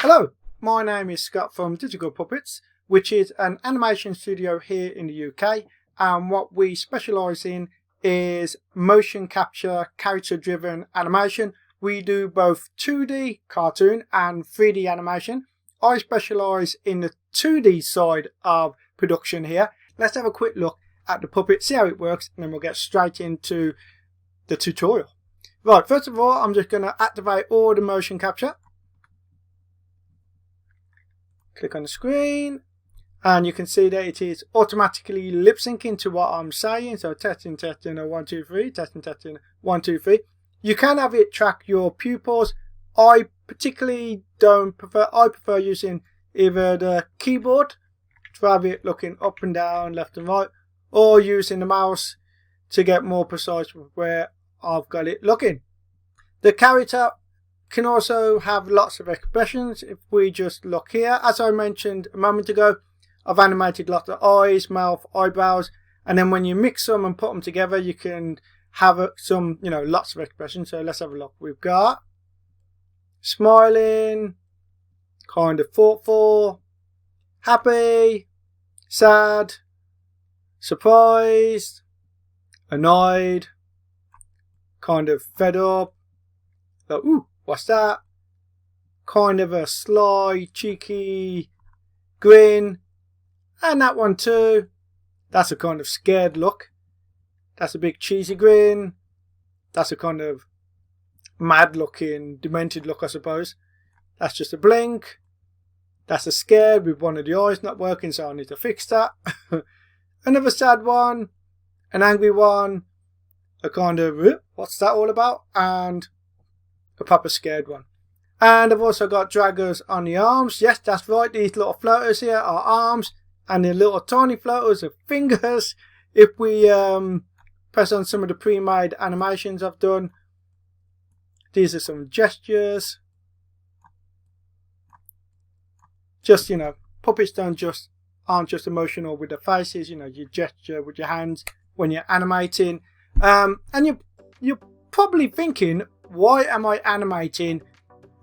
Hello, my name is Scott from Digital Puppets, which is an animation studio here in the UK, and what we specialise in is motion capture, character driven animation. We do both 2D cartoon and 3D animation. I specialise in the 2D side of production here. Let's have a quick look at the puppet, see how it works, and then we'll get straight into the tutorial. Right, first of all, I'm just going to activate all the motion capture. Click on the screen and you can see that it is automatically lip syncing to what I'm saying. So testing, 1, 2, 3, testing, 1, 2, 3. You can have it track your pupils. I particularly don't prefer, I prefer using either the keyboard to have it looking up and down, left and right, or using the mouse to get more precise with where I've got it looking. The character can also have lots of expressions. If we just look here, as I mentioned a moment ago, I've animated lots of eyes, mouth, eyebrows, and then when you mix them and put them together, you can have some, lots of expressions. So let's have a look. We've got smiling, kind of thoughtful, happy, sad, surprised, annoyed, kind of fed up, like, ooh, what's that? Kind of a sly, cheeky grin. And that one too. That's a kind of scared look. That's a big cheesy grin. That's a kind of mad looking, demented look, I suppose. That's just a blink. That's a scared with one of the eyes not working, so I need to fix that. Another sad one. An angry one. A kind of, what's that all about? And a proper scared one. And I've also got draggers on the arms. Yes, that's right, these little floaters here are arms, and the little tiny floaters are fingers. If we press on some of the pre-made animations I've done, these are some gestures. Just, puppets aren't just emotional with their faces. You gesture with your hands when you're animating. And you're probably thinking, why am I animating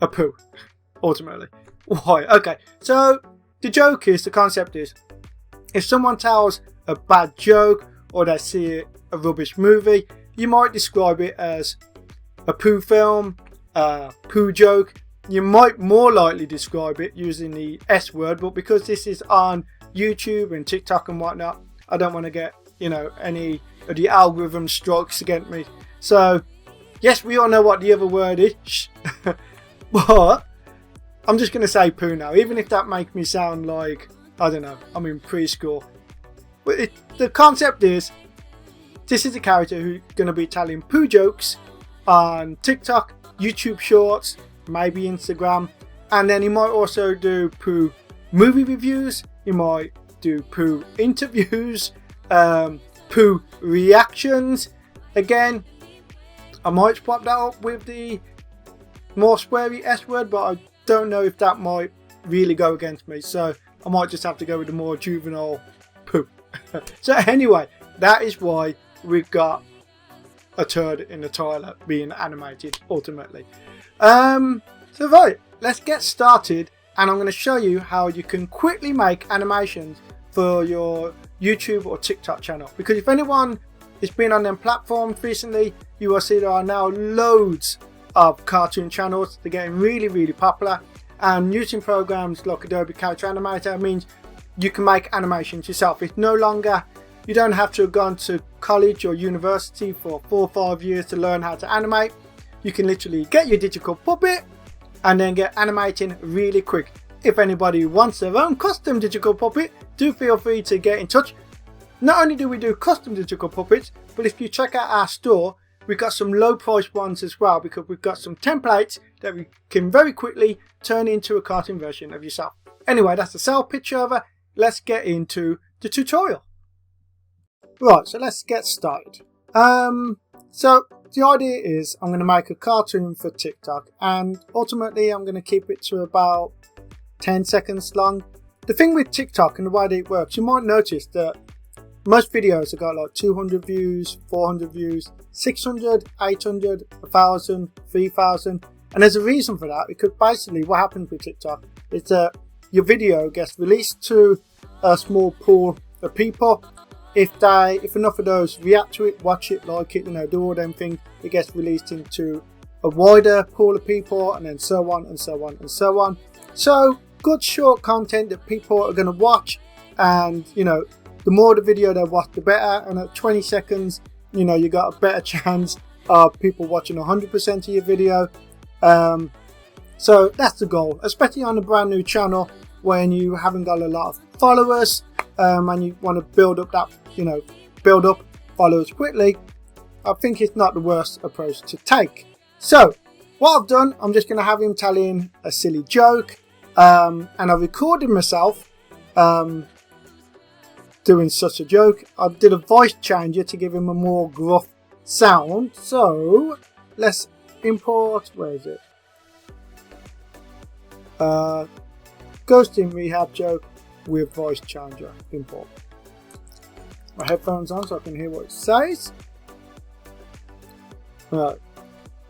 a poo? Ultimately, why? Okay, so the concept is, if someone tells a bad joke or they see a rubbish movie, you might describe it as a poo film, a poo joke. You might more likely describe it using the S word, but because this is on YouTube and TikTok and whatnot, I don't want to get any of the algorithm strokes against me. So yes, we all know what the other word is, but I'm just going to say poo now, even if that makes me sound like, I don't know, I'm in preschool. But the concept is, this is a character who's going to be telling poo jokes on TikTok, YouTube Shorts, maybe Instagram, and then he might also do poo movie reviews, he might do poo interviews, poo reactions. Again, I might swap that up with the more sweary S word, but I don't know if that might really go against me, so I might just have to go with the more juvenile poo. So anyway, that is why we've got a turd in the toilet being animated ultimately. So right, let's get started, and I'm going to show you how you can quickly make animations for your YouTube or TikTok channel, because if anyone has been on them platforms recently, you will see there are now loads of cartoon channels. They're getting really, really popular, and using programs like Adobe Character Animator means you can make animations yourself. It's no longer, you don't have to have gone to college or university for 4 or 5 years to learn how to animate. You can literally get your digital puppet and then get animating really quick. If anybody wants their own custom digital puppet, do feel free to get in touch. Not only do we do custom digital puppets, but if you check out our store, we've got some low price ones as well, because we've got some templates that we can very quickly turn into a cartoon version of yourself. Anyway, that's the sales pitch over. Let's get into the tutorial. Right, so let's get started. So the idea is I'm going to make a cartoon for TikTok, and ultimately I'm going to keep it to about 10 seconds long. The thing with TikTok and the way that it works, you might notice that most videos have got like 200 views, 400 views, 600, 800, 1000, 3000, And there's a reason for that, because basically what happens with TikTok is that your video gets released to a small pool of people. If enough of those react to it, watch it, like it, do all them things, it gets released into a wider pool of people, and then so on and so on and so on. So good short content that people are going to watch, and the more the video they watch, the better. And at 20 seconds, you got a better chance of people watching 100% of your video. So that's the goal, especially on a brand new channel when you haven't got a lot of followers, and you want to build up that, build up followers quickly. I think it's not the worst approach to take. So what I've done, I'm just going to have him telling a silly joke, and I recorded myself doing such a joke. I did a voice changer to give him a more gruff sound. So let's import, where is it? Ghosting rehab joke with voice changer, import. My headphones on so I can hear what it says. Right.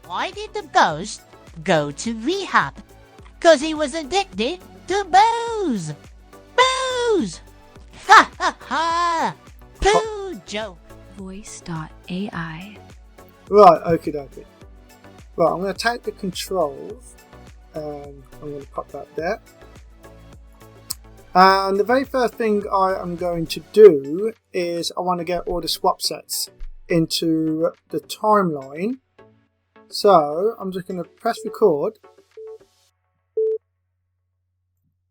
Why did the ghost go to rehab? 'Cause he was addicted to booze. Booze! Ha ha ha! Poo joke. Voice.ai. Right, okie dokie. Right, I'm going to take the controls and I'm going to pop that there. And the very first thing I am going to do is I want to get all the swap sets into the timeline. So I'm just going to press record.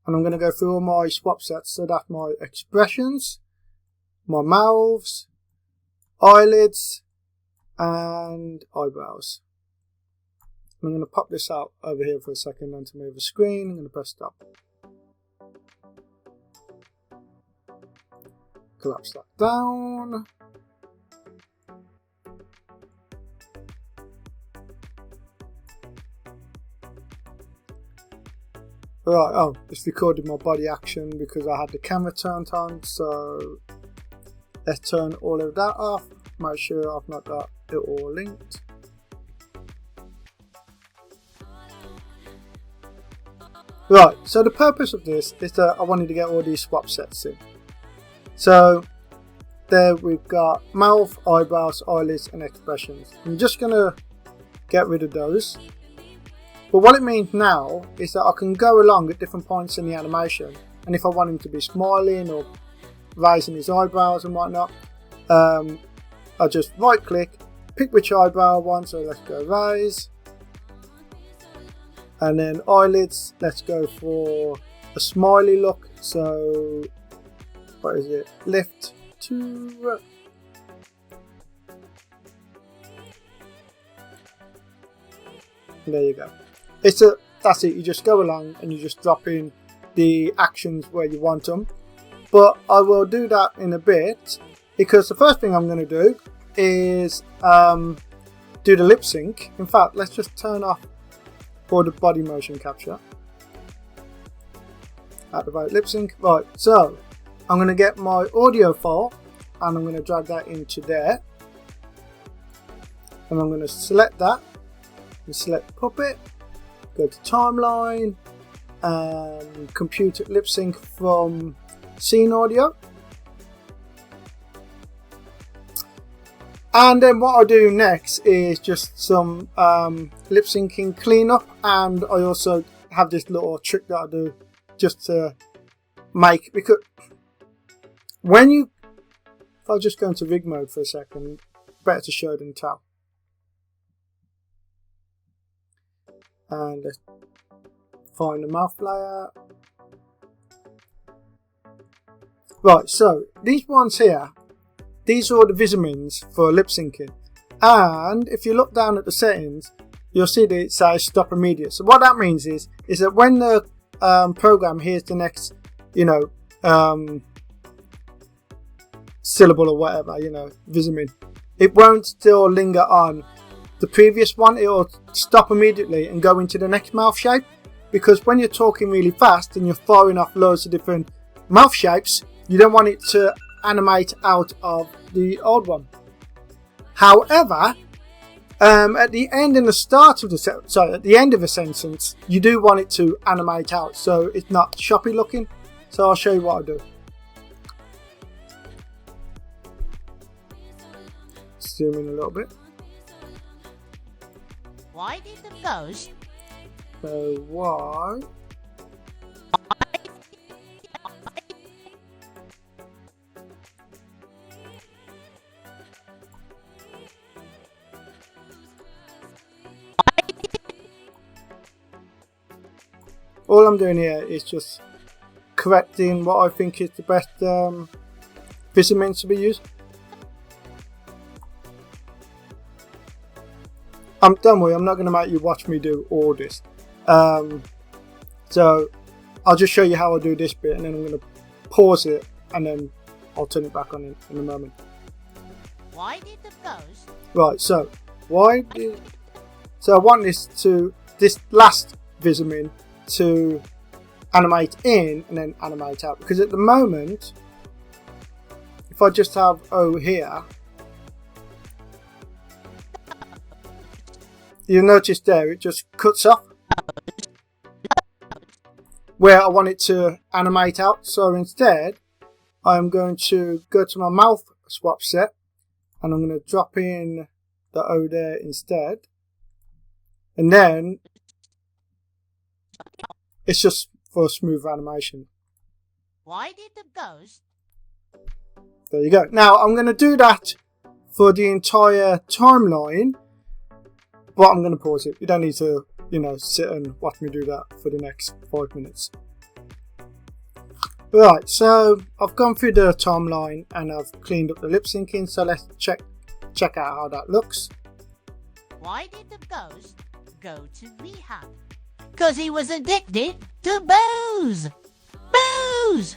And I'm going to go through all my swap sets. So that's my expressions, my mouths, eyelids, and eyebrows. I'm going to pop this out over here for a second and to move the screen. I'm going to press stop. Collapse that down. Right, oh, it's recorded my body action because I had the camera turned on, so let's turn all of that off. Make sure I've not got it all linked. Right, so the purpose of this is that I wanted to get all these swap sets in. So there we've got mouth, eyebrows, eyelids and expressions. I'm just going to get rid of those. But what it means now is that I can go along at different points in the animation, and if I want him to be smiling or raising his eyebrows and whatnot, I just right click, pick which eyebrow I want, so let's go raise. And then eyelids, let's go for a smiley look, so what is it, lift to, there you go. That's it, you just go along and you just drop in the actions where you want them. But I will do that in a bit, because the first thing I'm going to do is do the lip sync. In fact, let's just turn off all the body motion capture. Activate lip sync. Right, so I'm going to get my audio file and I'm going to drag that into there. And I'm going to select that and select puppet. Go to timeline and computer lip sync from scene audio. And then what I'll do next is just some lip syncing cleanup, and I also have this little trick that I do just to make, because when you, if I just go into rig mode for a second, better to show than tell. And let's find the mouth layer. Right, so these ones here, these are the Visamins for lip syncing. And if you look down at the settings, you'll see that it says stop immediate. So what that means is that when the program hears the next, syllable or whatever, Visamin, it won't still linger on the previous one. It will stop immediately and go into the next mouth shape, because when you're talking really fast and you're firing off loads of different mouth shapes, you don't want it to animate out of the old one. However, At the end and the start of the at the end of a sentence, you do want it to animate out, so it's not choppy looking. So I'll show you what I do. Zoom in a little bit. Why did the ghost? So why? All I'm doing here is just correcting what I think is the best Visament to be used. Don't worry, I'm not going to make you watch me do all this. So I'll just show you how I do this bit, and then I'm going to pause it, and then I'll turn it back on in a moment. Why did the ghost? Right, so I want this last Visament to animate in and then animate out, because at the moment, if I just have O here, you'll notice there it just cuts off where I want it to animate out. So instead, I'm going to go to my mouth swap set, and I'm going to drop in the O there instead, and then it's just for smooth animation. Why did the ghost? There you go. Now I'm going to do that for the entire timeline, but I'm going to pause it. You don't need to, sit and watch me do that for the next 5 minutes. Right, so I've gone through the timeline and I've cleaned up the lip syncing. So let's check out how that looks. Why did the ghost go to rehab? 'Cause he was addicted to booze. Booze!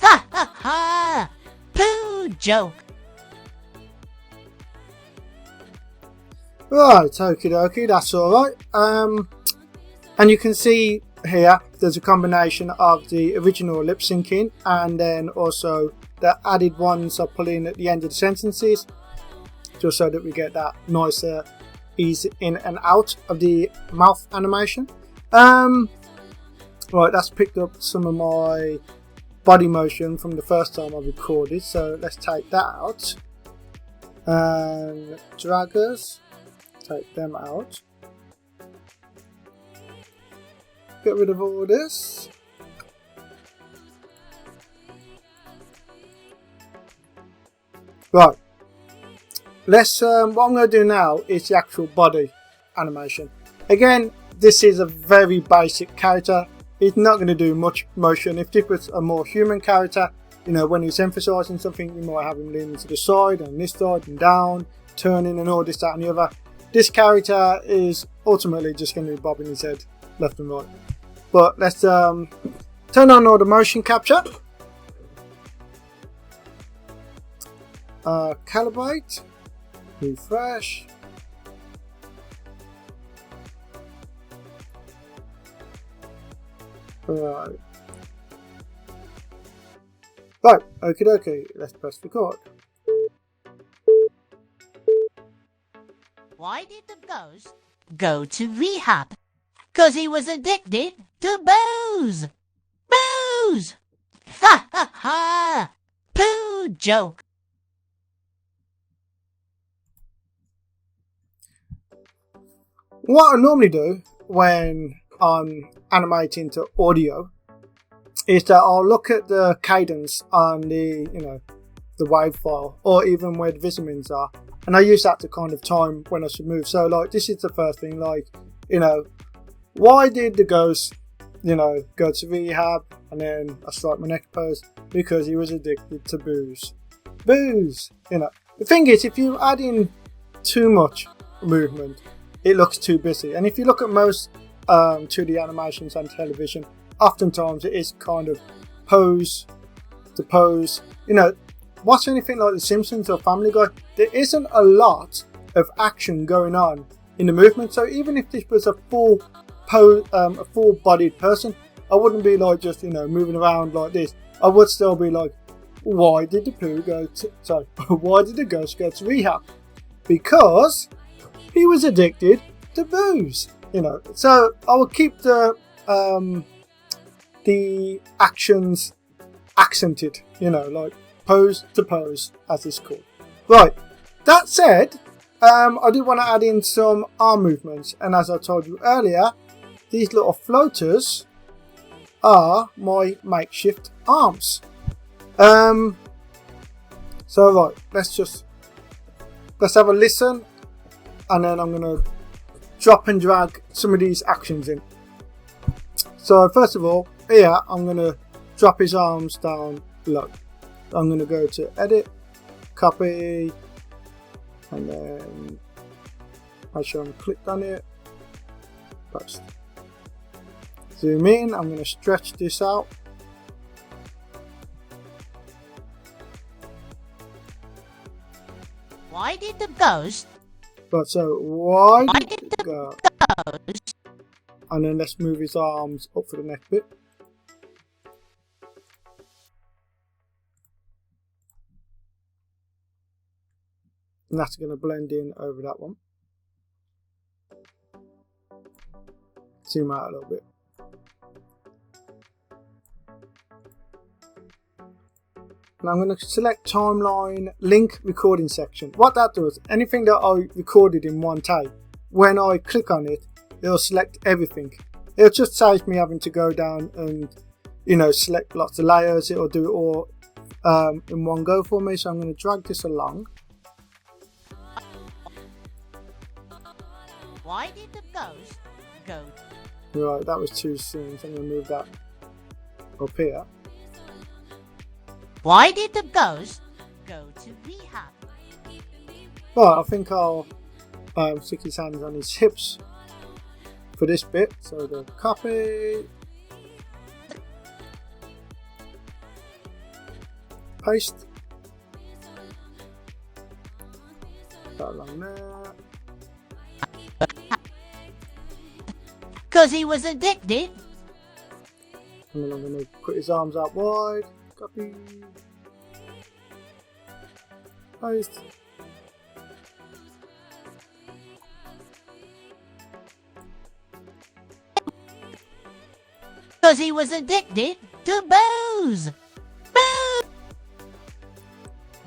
Ha ha ha! Pooh joke. Right, okie dokie, that's alright. And you can see here there's a combination of the original lip syncing and then also the added ones I pull in at the end of the sentences, just so that we get that nicer ease in and out of the mouth animation. Right, that's picked up some of my body motion from the first time I recorded, so let's take that out. And draggers, take them out. Get rid of all this. Right, let's what I'm going to do now is the actual body animation. Again, this is a very basic character. It's not going to do much motion. If this was a more human character, when he's emphasizing something, you might have him leaning to the side and this side and down, turning and all this, that and the other. This character is ultimately just going to be bobbing his head left and right. But let's turn on all the motion capture. Calibrate, refresh. Right. Okie dokie, let's press record. Why did the ghost go to rehab? 'Cause he was addicted to booze. Booze! Ha ha ha! Pooh joke. What I normally do when I'm animating to audio is that I'll look at the cadence on the the wave file, or even where the Visamins are, and I use that to kind of time when I should move. So like this is the first thing, like why did the ghost go to rehab, and then I strike my neck pose, because he was addicted to booze. Booze. The thing is, if you add in too much movement, it looks too busy. And if you look at most 2D animations on television, oftentimes it is kind of pose to pose. Watch anything like The Simpsons or Family Guy, there isn't a lot of action going on in the movement. So even if this was a full-bodied person, I wouldn't be like just moving around like this. I would still be like, why did the ghost go to rehab? Because he was addicted to booze. You know, so I will keep the actions accented. You know, like pose to pose, as it's called. Right. That said, I do want to add in some arm movements, and as I told you earlier, these little floaters are my makeshift arms. So right, let's have a listen, and then I'm gonna drop and drag some of these actions in. So first of all, here I'm gonna drop his arms down low. I'm gonna go to edit, copy, and then make sure I'm clicked on it, post. Zoom in, I'm going to stretch this out. Why did the ghost? But so, why did did it the go? ghost? And then let's move his arms up for the next bit. And that's going to blend in over that one. Zoom out a little bit. And I'm going to select timeline link recording section. What that does, anything that I recorded in one take, when I click on it, it'll select everything. It'll just save me having to go down and, you know, select lots of layers. It'll do it all in one go for me. So I'm going to drag this along. Why did the ghost go? Right, that was too soon. So I'm going to move that up here. Why did the ghost go to rehab? Well, I think I'll stick his hands on his hips for this bit. So the copy, paste, that along there. Cause he was addicted. And then I'm going to put his arms out wide. Copy, paste. Cause he was addicted to booze. Booze.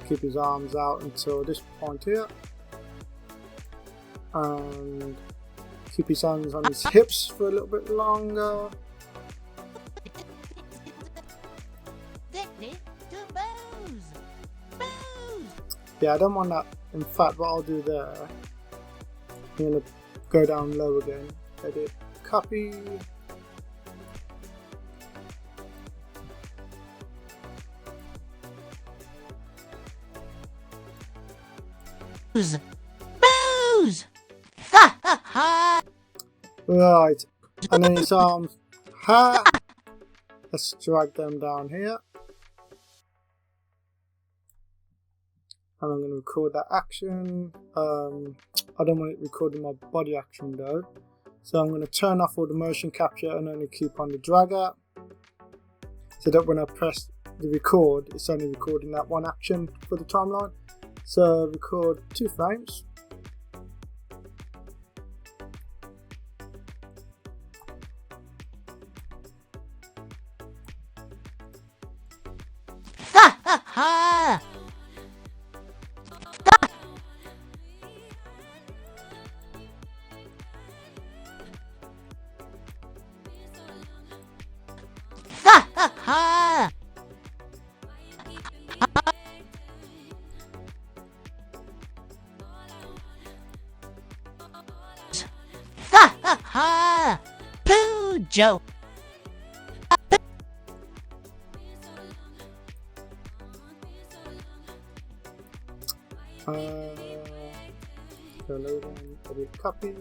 Keep his arms out until this point here. And keep his hands on his hips for a little bit longer. Addicted to booze. Booze. Yeah, I don't want that. In fact, what I'll do there, I'm going to go down low again. Edit, copy. Booze. Booze. Ha ha ha. Right, and then his arms. Ha! Let's drag them down here. And I'm going to record that action. I don't want it recording my body action though. So I'm going to turn off all the motion capture and only keep on the dragger. So that when I press the record, it's only recording that one action for the timeline. So record 2 frames. Ha ha ha. Ha ha ha. Ha ha ha. Pooh joke. So load and edit copy.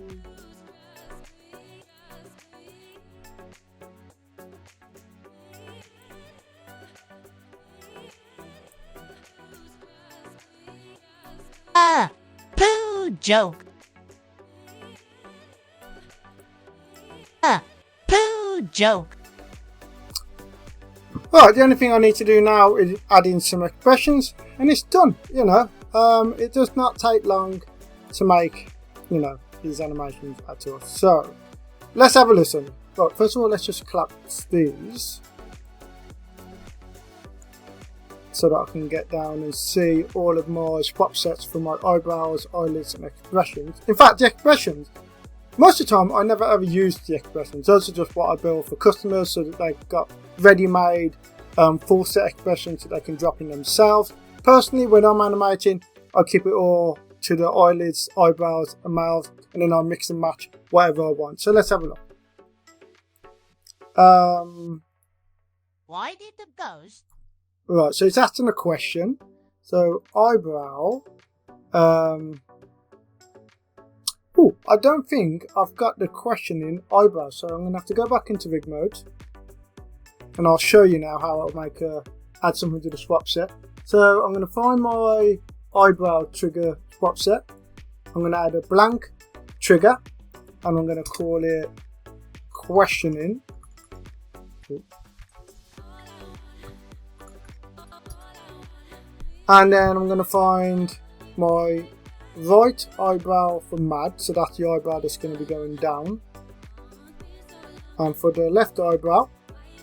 Pooh joke. Pooh joke. Right, the only thing I need to do now is add in some expressions, and it's done. You know, it does not take long to make you know, these animations at all. So let's have a listen. Right, first of all, let's just collapse these so that I can get down and see all of my swap sets for my eyebrows, eyelids and expressions. In fact, the expressions, most of the time I never ever use the expressions. Those are just what I build for customers so that they've got ready-made full set expressions that they can drop in themselves. Personally, when I'm animating, I keep it all to the eyelids, eyebrows and mouth, and then I mix and match whatever I want. So let's have a look. Why did the ghost? Right, so it's asking a question. So eyebrow. Oh, I don't think I've got the question in eyebrow, so I'm gonna have to go back into rig mode, and I'll show you now how I'll make add something to the swap set. So I'm gonna find my eyebrow trigger swap set. I'm gonna add a blank trigger, and I'm gonna call it questioning. And then I'm going to find my right eyebrow for mad, so that's the eyebrow that's going to be going down. And for the left eyebrow,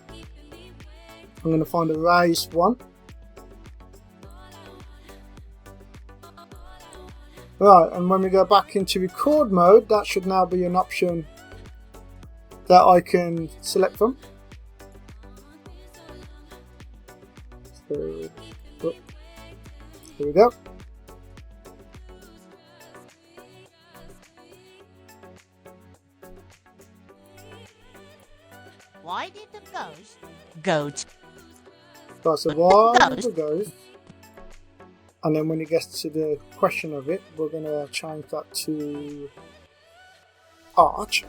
I'm going to find a raised one. Right, and when we go back into record mode, that should now be an option that I can select from. So, here we go. Why did the ghost go to? Right, so why did the ghost? And then when it gets to the question of it, we're going to change that to arch.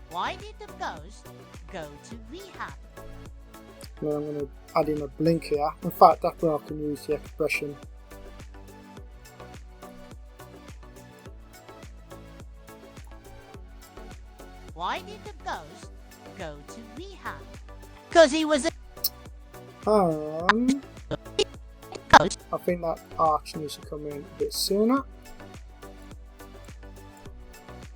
Why did the ghost go to rehab? Then I'm going to add in a blink here. In fact, that's where I can use the expression. Why did the ghost go to rehab? Because he was a ghost. I think that arch needs to come in a bit sooner.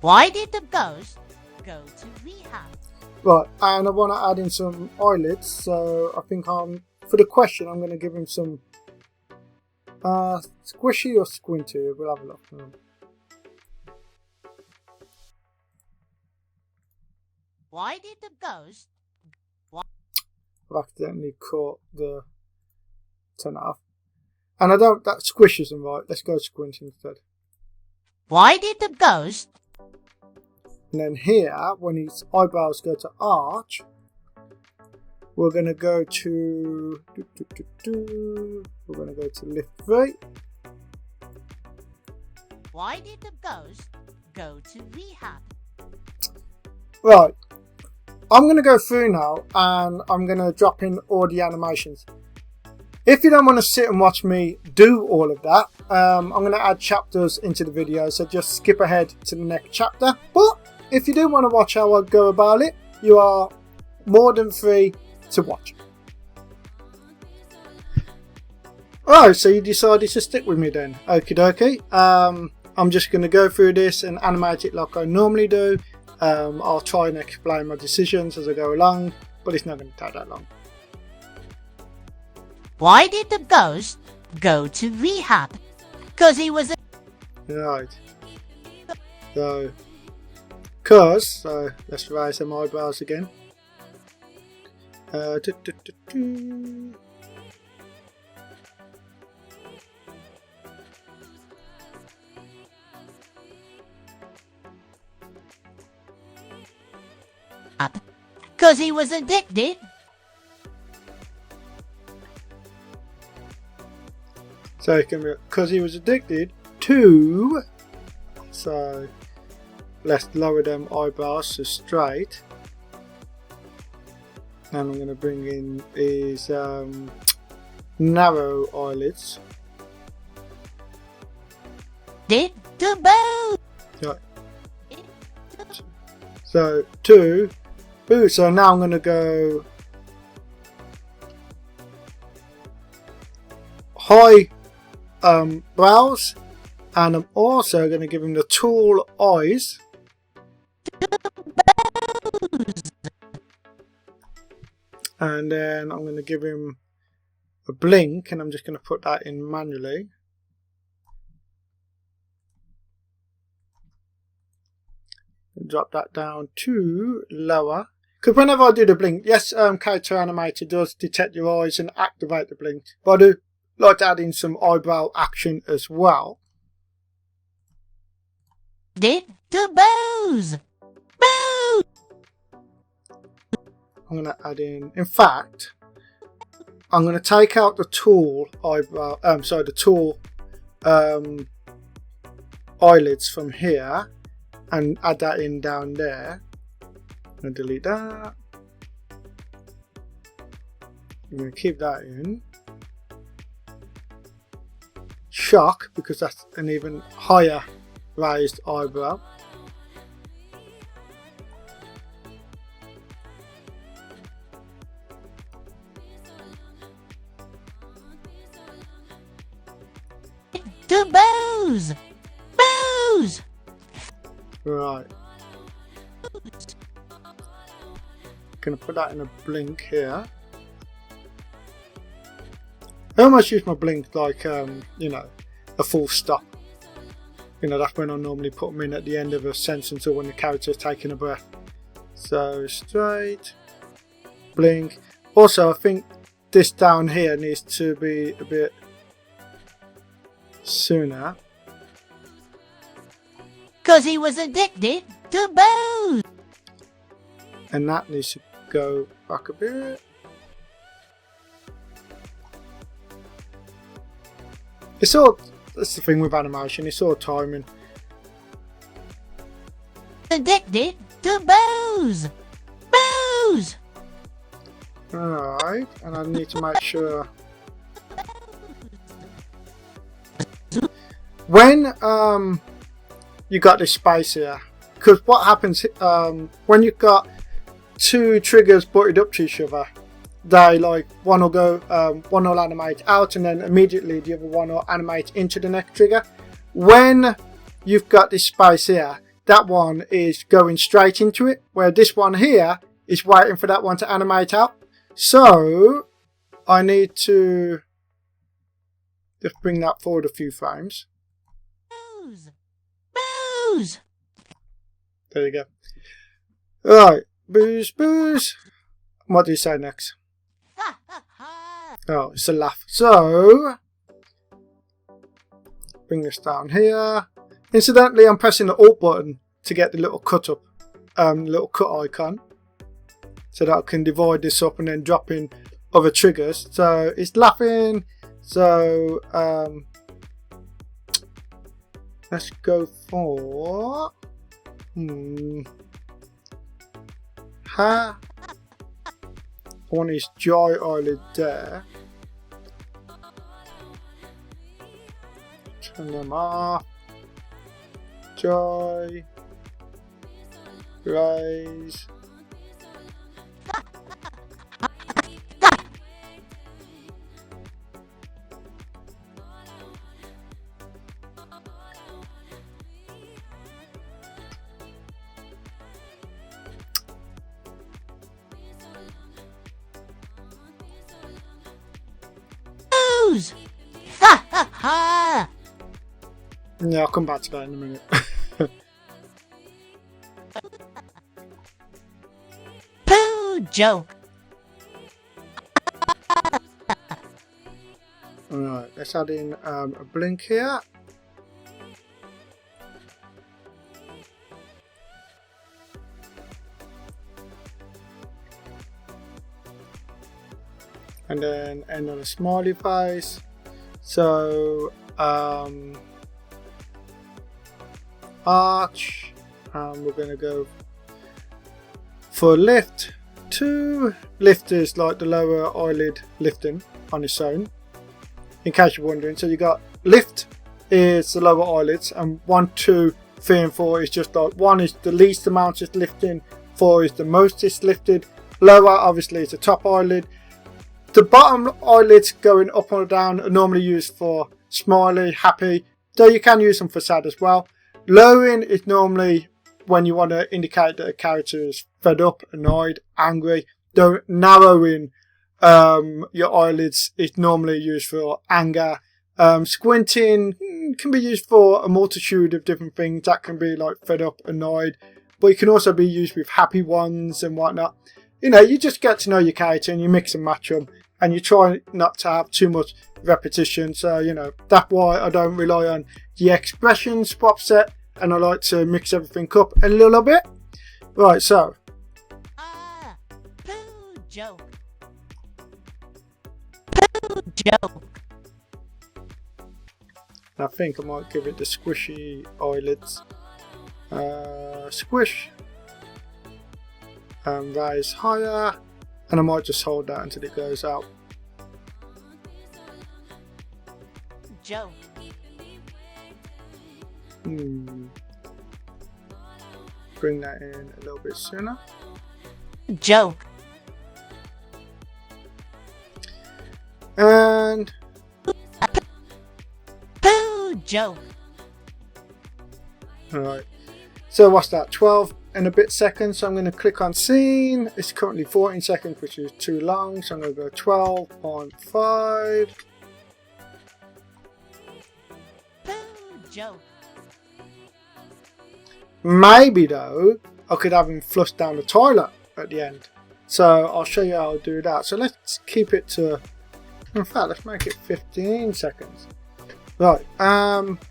Why did the ghost go to rehab? Right, and I want to add in some eyelids, so I think for the question I'm going to give him some squishy or squinty. We'll have a look. Why did the ghost? I've accidentally caught the turn off, and I don't. That squish isn't right. Let's go squinty instead. Why did the ghost? And then here, when his eyebrows go to arch, we're going to go to we're going to go to lift 3. Why did the ghost go to rehab? Right, I'm going to go through now and I'm going to drop in all the animations. If you don't want to sit and watch me do all of that, I'm going to add chapters into the video, so just skip ahead to the next chapter. But if you do want to watch how I go about it, you are more than free to watch. Alright, so you decided to stick with me then. Okie dokie. I'm just going to go through this and animate it like I normally do. I'll try and explain my decisions as I go along, but it's not going to take that long. Why did the ghost go to rehab? Because he was a... Right. So let's raise some eyebrows again. Because he was addicted. So it can be because he was addicted to. So let's lower them eyebrows to straight. And I'm going to bring in his narrow eyelids. Did the bow. Right. So 2. Ooh, so now I'm going to go high brows And I'm also going to give him the tool eyes. And then I'm going to give him a blink, and I'm just going to put that in manually. Drop that down to lower. Because whenever I do the blink, yes, Character Animator does detect your eyes and activate the blink. But I do like to add in some eyebrow action as well. The bows. Bows. I'm going to add in fact, I'm going to take out the tool eyebrow, the tool eyelids from here and add that in down there. I'm going to delete that. I'm going to keep that in. Shock, because that's an even higher raised eyebrow. The bows. Bows. Right. Gonna put that in a blink here. I almost use my blink like you know, a full stop. You know, that's when I normally put them in at the end of a sentence until when the character's taking a breath. So straight, blink. Also, I think this down here needs to be a bit sooner. 'Cause he was addicted to bows. And that needs to go back a bit. It's all, that's the thing with animation, it's all timing. Addicted to bows. Bows. Alright, and I need to make sure when you got this space here, because what happens when you've got two triggers butted up to each other, they like one will go one will animate out and then immediately the other one will animate into the next trigger. When you've got this space here, that one is going straight into it, where this one here is waiting for that one to animate out. So I need to just bring that forward a few frames. Bows. Bows. There you go. Right, booze, booze. What do you say next? Ha ha ha. Oh, it's a laugh. So bring this down here. Incidentally, I'm pressing the Alt button to get the little cut up, little cut icon, so that I can divide this up and then drop in other triggers. So it's laughing. So let's go for ha. One is joy eyelid there. Turn them off. Joy. Rise. Bows. Ha ha ha. Yeah, I'll come back to that in a minute. Pooh joke. Alright, let's add in a blink here. And then end on a smiley face. So arch, and we're going to go for lift. 2 lift is like the lower eyelid lifting on its own, in case you're wondering. So you got lift is the lower eyelids, and 1, 2, 3 and 4 is just like 1 is the least amount it's lifting, 4 is the most it's lifted. Lower obviously is the top eyelid. The bottom eyelids going up or down are normally used for smiley, happy, So you can use them for sad as well. Lowering is normally when you want to indicate that a character is fed up, annoyed, angry. Though narrowing your eyelids is normally used for anger. Squinting can be used for a multitude of different things. That can be like fed up, annoyed, but it can also be used with happy ones and whatnot. You know, you just get to know your character and you mix and match them, and you try not to have too much repetition. So, you know, that's why I don't rely on the expressions prop set, and I like to mix everything up a little bit. Right, so. Poo joke. Poo joke. I think I might give it the squishy eyelids. Squish. And raise higher. And I might just hold that until it goes out. Joke. Bring that in a little bit sooner. Joke. And Poo joke. alright. So what's that? 12 and a bit seconds. So I'm going to click on scene. It's currently 14 seconds, which is too long. So I'm going to go 12.5. Poo joke. Maybe though, I could have him flush down the toilet at the end. So I'll show you how I'll do that. So let's keep it to, in fact, let's make it 15 seconds. Right,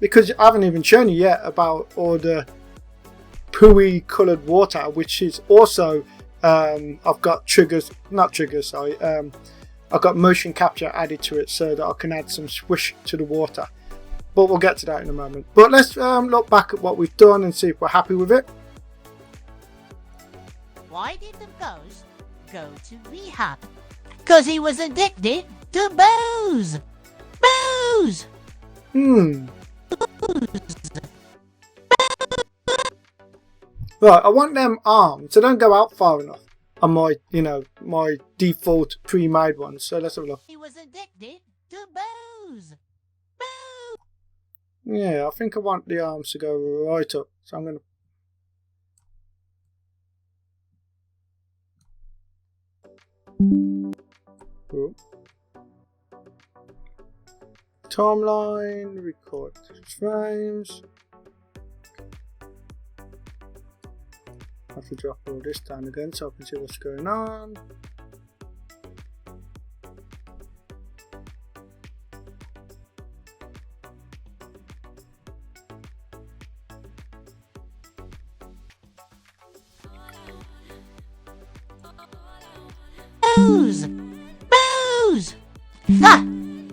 because I haven't even shown you yet about all the pooey coloured water, which is also, I've got I've got motion capture added to it so that I can add some swish to the water. But we'll get to that in a moment. But let's look back at what we've done and see if we're happy with it. Why did the ghost go to rehab? 'Cause he was addicted to booze. Booze. Right, I want them arms, so don't go out far enough on my, you know, my default pre-made ones. So let's have a look. He was addicted to booze. Booze. Yeah, I think I want the arms to go right up. So I'm going to... Ooh. Timeline, record frames. I have to drop all this down again so I can see what's going on. Booze. Booze.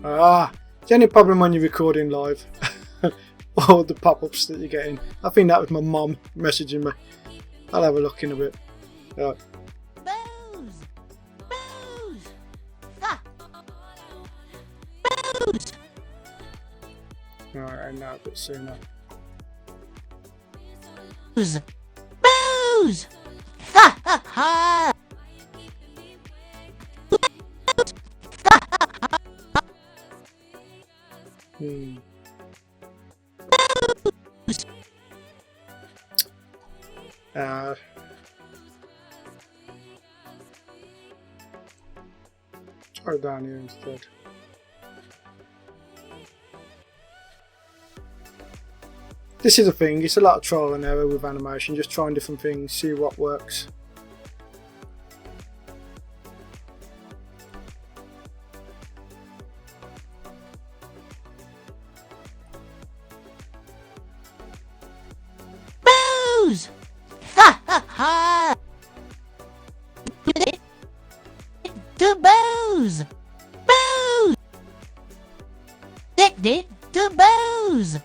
Ah. The only problem when you're recording live. All the pop-ups that you're getting. I think that was my mom messaging me. I'll have a look in a bit. Right. Booze. Booze. Booze. Alright, now a bit sooner. Booze. Booze. Ha ha ha. Try down here instead. This is a thing, it's a lot of trial and error with animation, just trying different things, see what works. Booze. Ha ha ha. To booze. Booze. Addicted to booze.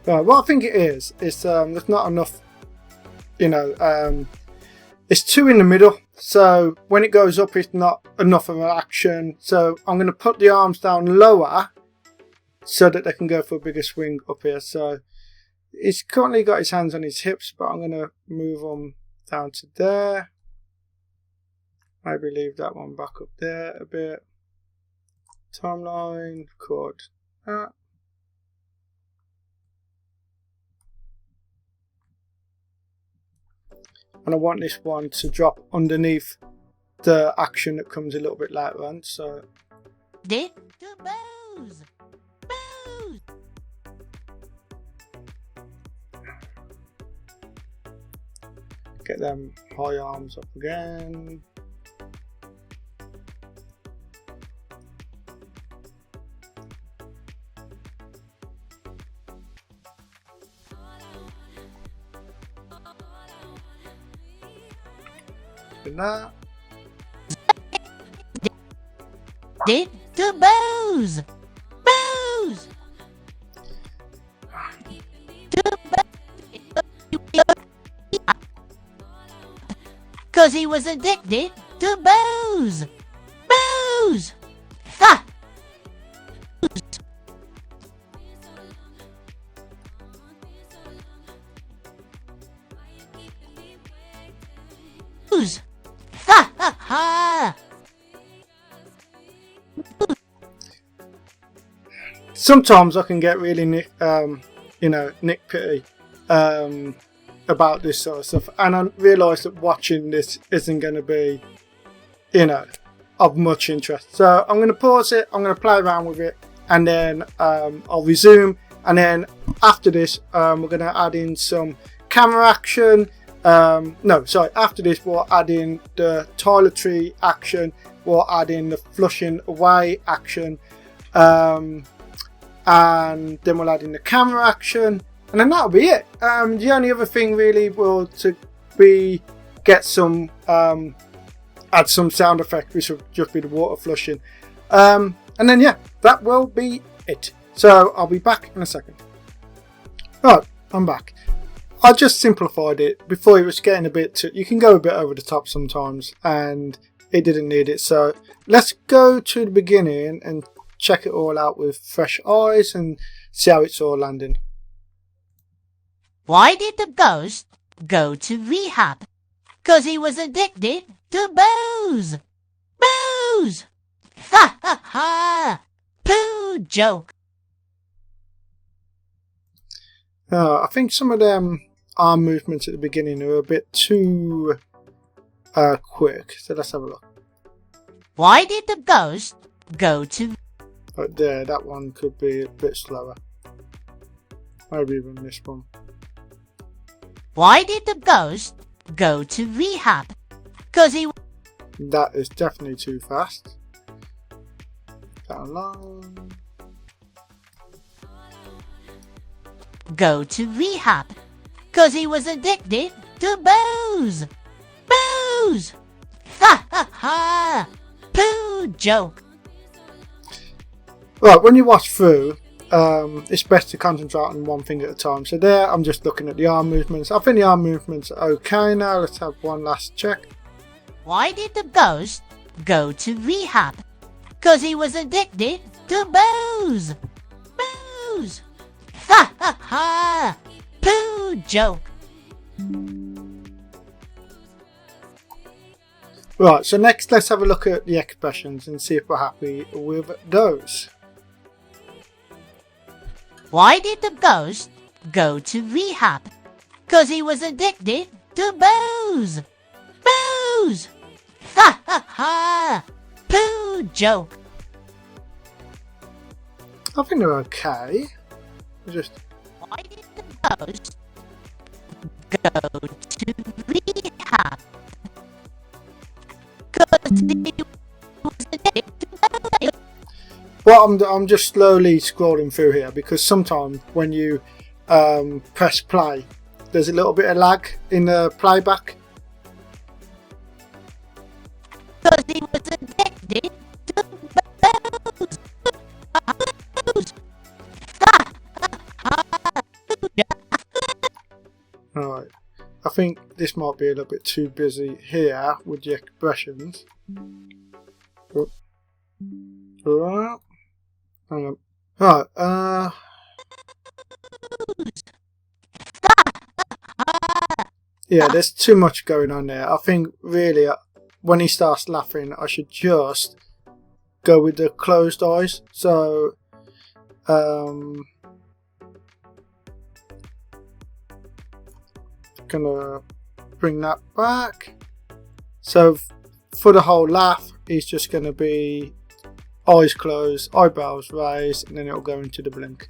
Right, what I think it is there's not enough, you know, it's two in the middle, so when it goes up it's not enough of an action, so I'm going to put the arms down lower so that they can go for a bigger swing up here. So he's currently got his hands on his hips, but I'm going to move them down to there, maybe leave that one back up there a bit. Timeline, record that. and I want this one to drop underneath the action that comes a little bit later on. So Did to Booze. Booze. get them high arms up again. And that. Did to Booze. Booze. Cause he was addicted to booze. Booze. Ha. Booze. Ha ha ha. Sometimes I can get really nitpicky about this sort of stuff, and I realise that watching this isn't going to be, of much interest. So I'm going to pause it, I'm going to play around with it, and then I'll resume. And then after this, we're going to add in some camera action. After this, we'll add in the toiletry action, we'll add in the flushing away action, and then we'll add in the camera action. And then that'll be it. The only other thing really will get some add some sound effect, which will just be the water flushing. And then yeah, that will be it. So I'll be back in a second. Right, I'm back. I just simplified it. Before it was getting a bit you can go a bit over the top sometimes, and it didn't need it. So let's go to the beginning and check it all out with fresh eyes and see how it's all landing. Why did the ghost go to rehab? Cause he was addicted to booze. Booze. Ha ha ha. Pooh joke. I think some of them arm movements at the beginning are a bit too quick. So let's have a look. Why did the ghost go to... Right there, that one could be a bit slower. Maybe even this one. Why did the ghost go to rehab? Cause he... That is definitely too fast. Down low. Go to rehab. Cause he was addicted to booze. Booze. Ha ha ha. Pooh joke. Right, when you watch through, it's best to concentrate on one thing at a time. So there, I'm just looking at the arm movements. I think the arm movements are okay now. Let's have one last check. Why did the ghost go to rehab? Cause he was addicted to booze. Booze. Ha ha ha. Pooh joke. Right, so next let's have a look at the expressions and see if we're happy with those. Why did the ghost go to rehab? Cause he was addicted to booze. Booze. Ha ha ha. Pooh joke. I think they're okay. Just Why did the ghost go to rehab? Cause he was addicted to booze. well, I'm just slowly scrolling through here because sometimes when you press play, there's a little bit of lag in the playback. Cause he was addicted to booze. Booze. Ha ha ha. Right, I think this might be a little bit too busy here with the expressions. Right, hang on. Right, yeah, there's too much going on there. I think really when he starts laughing, I should just go with the closed eyes. So, gonna bring that back. So for the whole laugh, it's just going to be eyes closed, eyebrows raised, and then it'll go into the blink.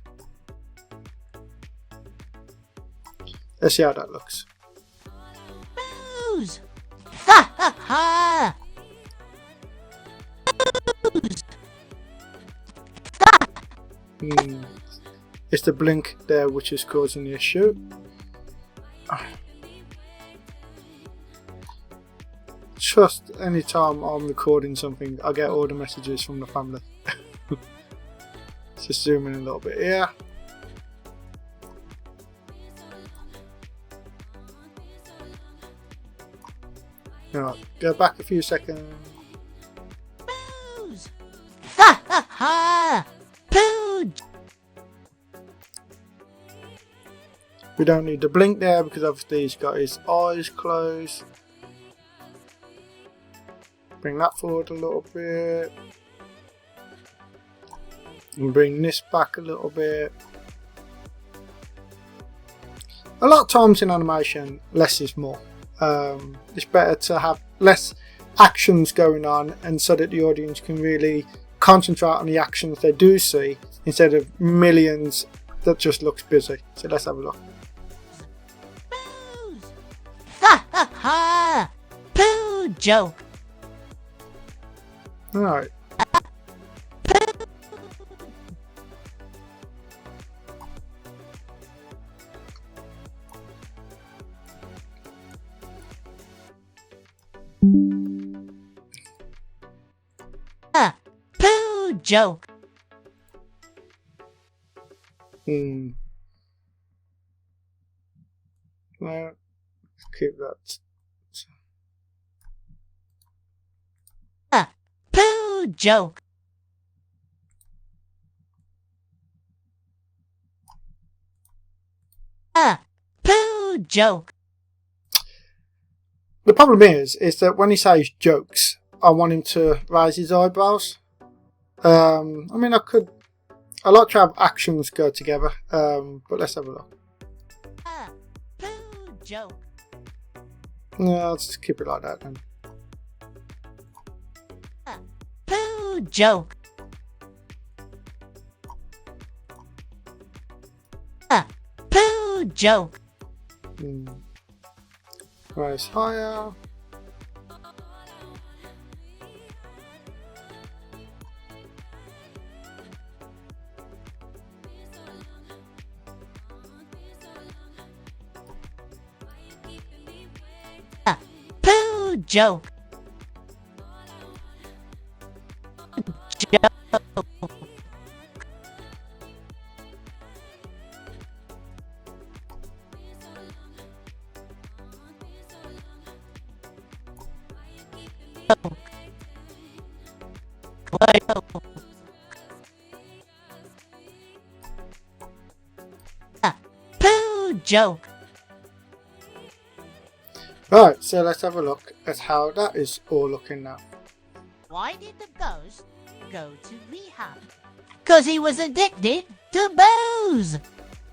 Let's see how that looks. Booze! Ha ha ha! Booze! It's the blink there which is causing the issue. Just anytime I'm recording something, I get all the messages from the family. Just zoom in a little bit here. Alright, go back a few seconds. Booze! Ha ha ha! Pooge! We don't need the blink there because obviously he's got his eyes closed. Bring that forward a little bit. And bring this back a little bit. A lot of times in animation, less is more. It's better to have less actions going on, and so that the audience can really concentrate on the actions they do see instead of millions that just looks busy. So let's have a look. Booze! Ha ha ha! Poo joke! Alright. Poo joke! Well, let's keep that. Poo joke! Poo joke! The problem is that when he says jokes, I want him to raise his eyebrows. I mean, I like to have actions go together, but let's have a look. Poo joke! No, let's just keep it like that then. Poo joke! Poo joke! Rise higher. Poo joke! Joke! Poo joke! Right, so let's have a look at how that is all looking now. Why did the ghost go to rehab? 'Cause he was addicted to booze!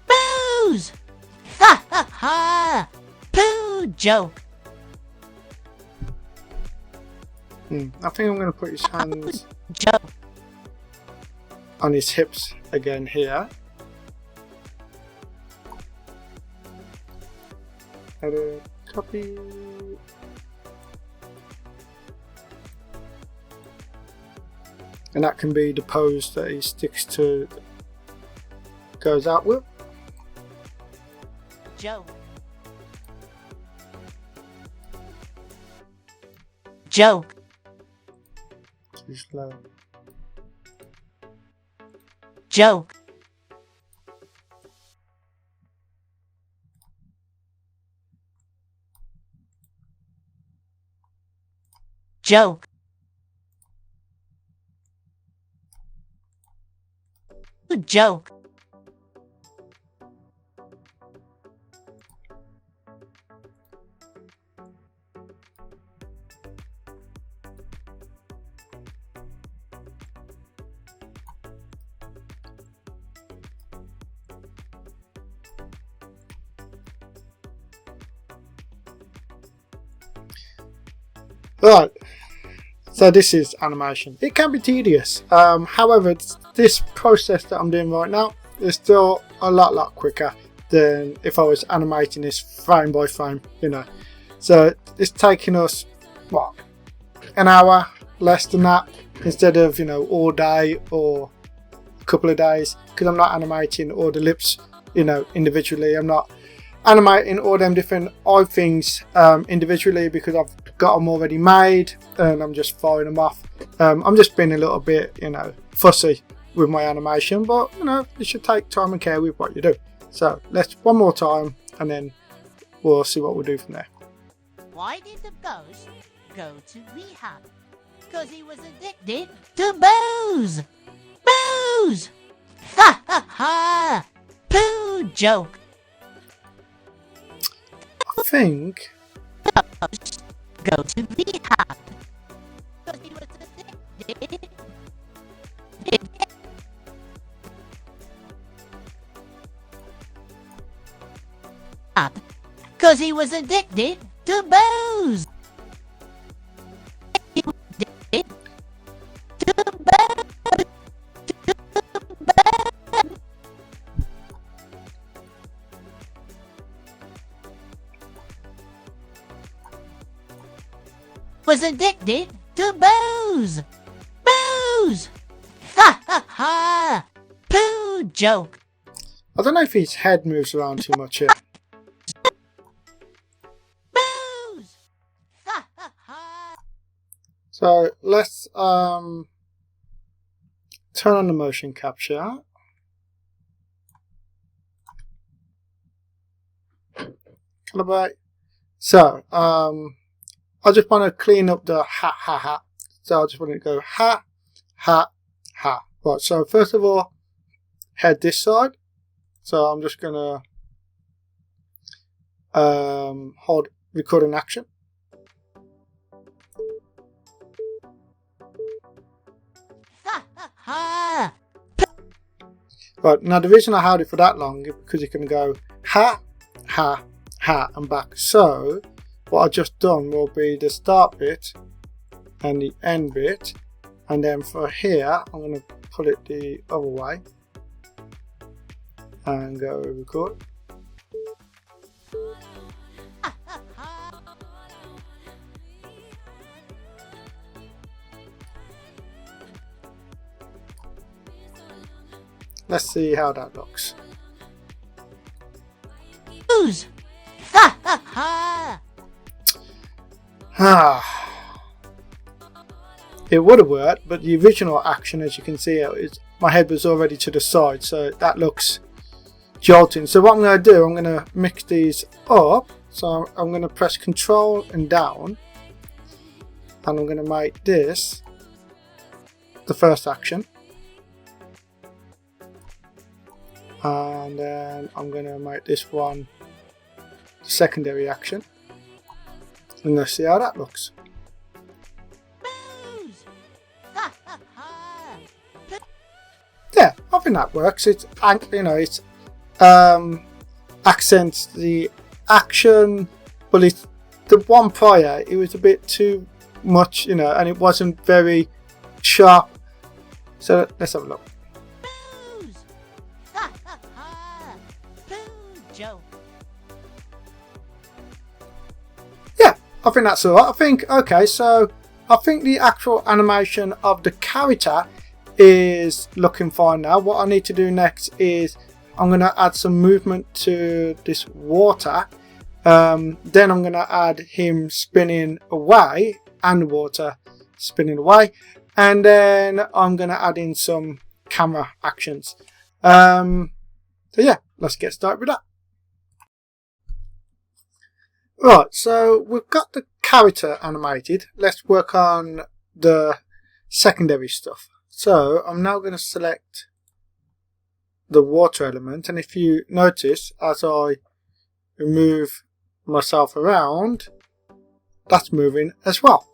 Booze! Ha ha ha! Poo joke! I think I'm going to put his hands Joke! on his hips again here. Edit, copy. And that can be the pose that he sticks to, goes out with. Joke! Joke! Too slow. Joke! Joke! Joke! Right, so this is animation. It can be tedious. However, this process that I'm doing right now is still a lot quicker than if I was animating this frame by frame, you know. So it's taking us, what, an hour, less than that, instead of, you know, all day or a couple of days, because I'm not animating all the lips, you know, individually. I'm not animating all them different eye things individually, because I've got them already made and I'm just firing them off. I'm just being a little bit, you know, fussy with my animation, but you know, you should take time and care with what you do. So let's one more time and then we'll see what we'll do from there. Why did the ghost go to rehab? Because he was addicted to booze. Booze! Ha ha ha! Pooh joke. I think Ghost go to rehab. Because he was addicted. Because he was addicted to booze. Was addicted to booze. Booze! Ha ha ha! Pooh joke. I don't know if his head moves around too much here. Booze! Ha ha ha! So let's turn on the motion capture. Calibrate. So I just want to clean up the ha ha ha. So I just want to go ha ha ha. Right, so first of all, head this side. So I'm just gonna hold record in action. Ha ha ha! Right, now the reason I held it for that long is because you can go ha ha ha and back. So what I just done will be the start bit and the end bit, and then for here I'm going to pull it the other way and go record. Let's see how that looks. Booze! Ha ha ha! It would have worked, but the original action, as you can see, is my head was already to the side, so that looks jolting. So what I'm going to do, I'm going to mix these up. So I'm going to press Control and down, and I'm going to make this the first action, and then I'm going to make this one the secondary action, and let's see how that looks. Booze! Ha ha ha! Yeah, I think that works. It's, you know, it's accents the action, but it's the one prior, it was a bit too much, you know, and it wasn't very sharp. So let's have a look. Booze! Ha ha ha! Pooh joke. Yeah, I think that's alright. I think, okay, so I think the actual animation of the character is looking fine now. What I need to do next is I'm going to add some movement to this water. Then I'm going to add him spinning away and the water spinning away. And then I'm going to add in some camera actions. So yeah, let's get started with that. Right, so we've got the character animated. Let's work on the secondary stuff. So I'm now going to select the water element, and if you notice, as I move myself around, that's moving as well.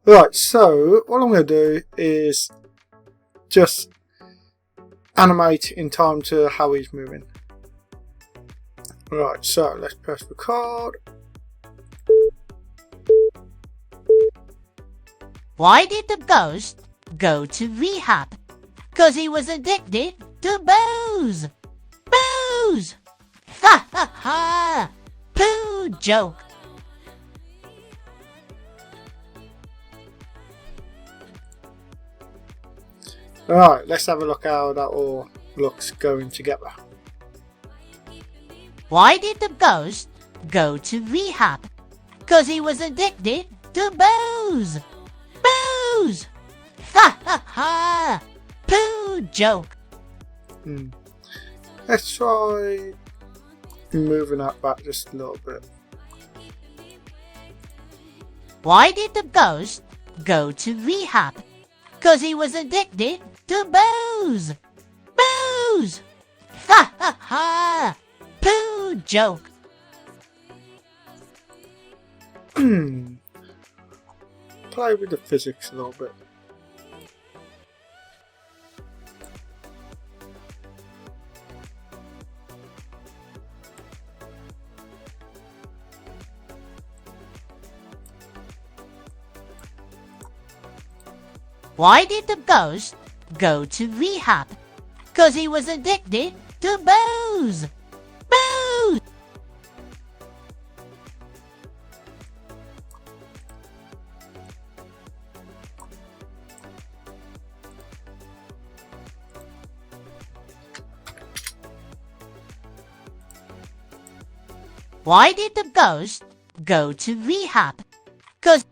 Right, so what I'm going to do is just animate in time to how he's moving. Right, so let's press record. Why did the ghost go to rehab? 'Cause he was addicted to booze. Booze! Ha ha ha! Pooh joke. Alright, let's have a look how that all looks going together. Why did the ghost go to rehab? 'Cause he was addicted to booze. Booze! Ha ha ha! Pooh joke. Let's try moving that back just a little bit. Why did the ghost go to rehab? 'Cause he was addicted to booze. Booze! Ha ha ha! Pooh joke. Play with the physics a little bit. Why did the ghost go to rehab? 'Cause he was addicted to booze. Booze! Why did the ghost go to rehab? 'Cause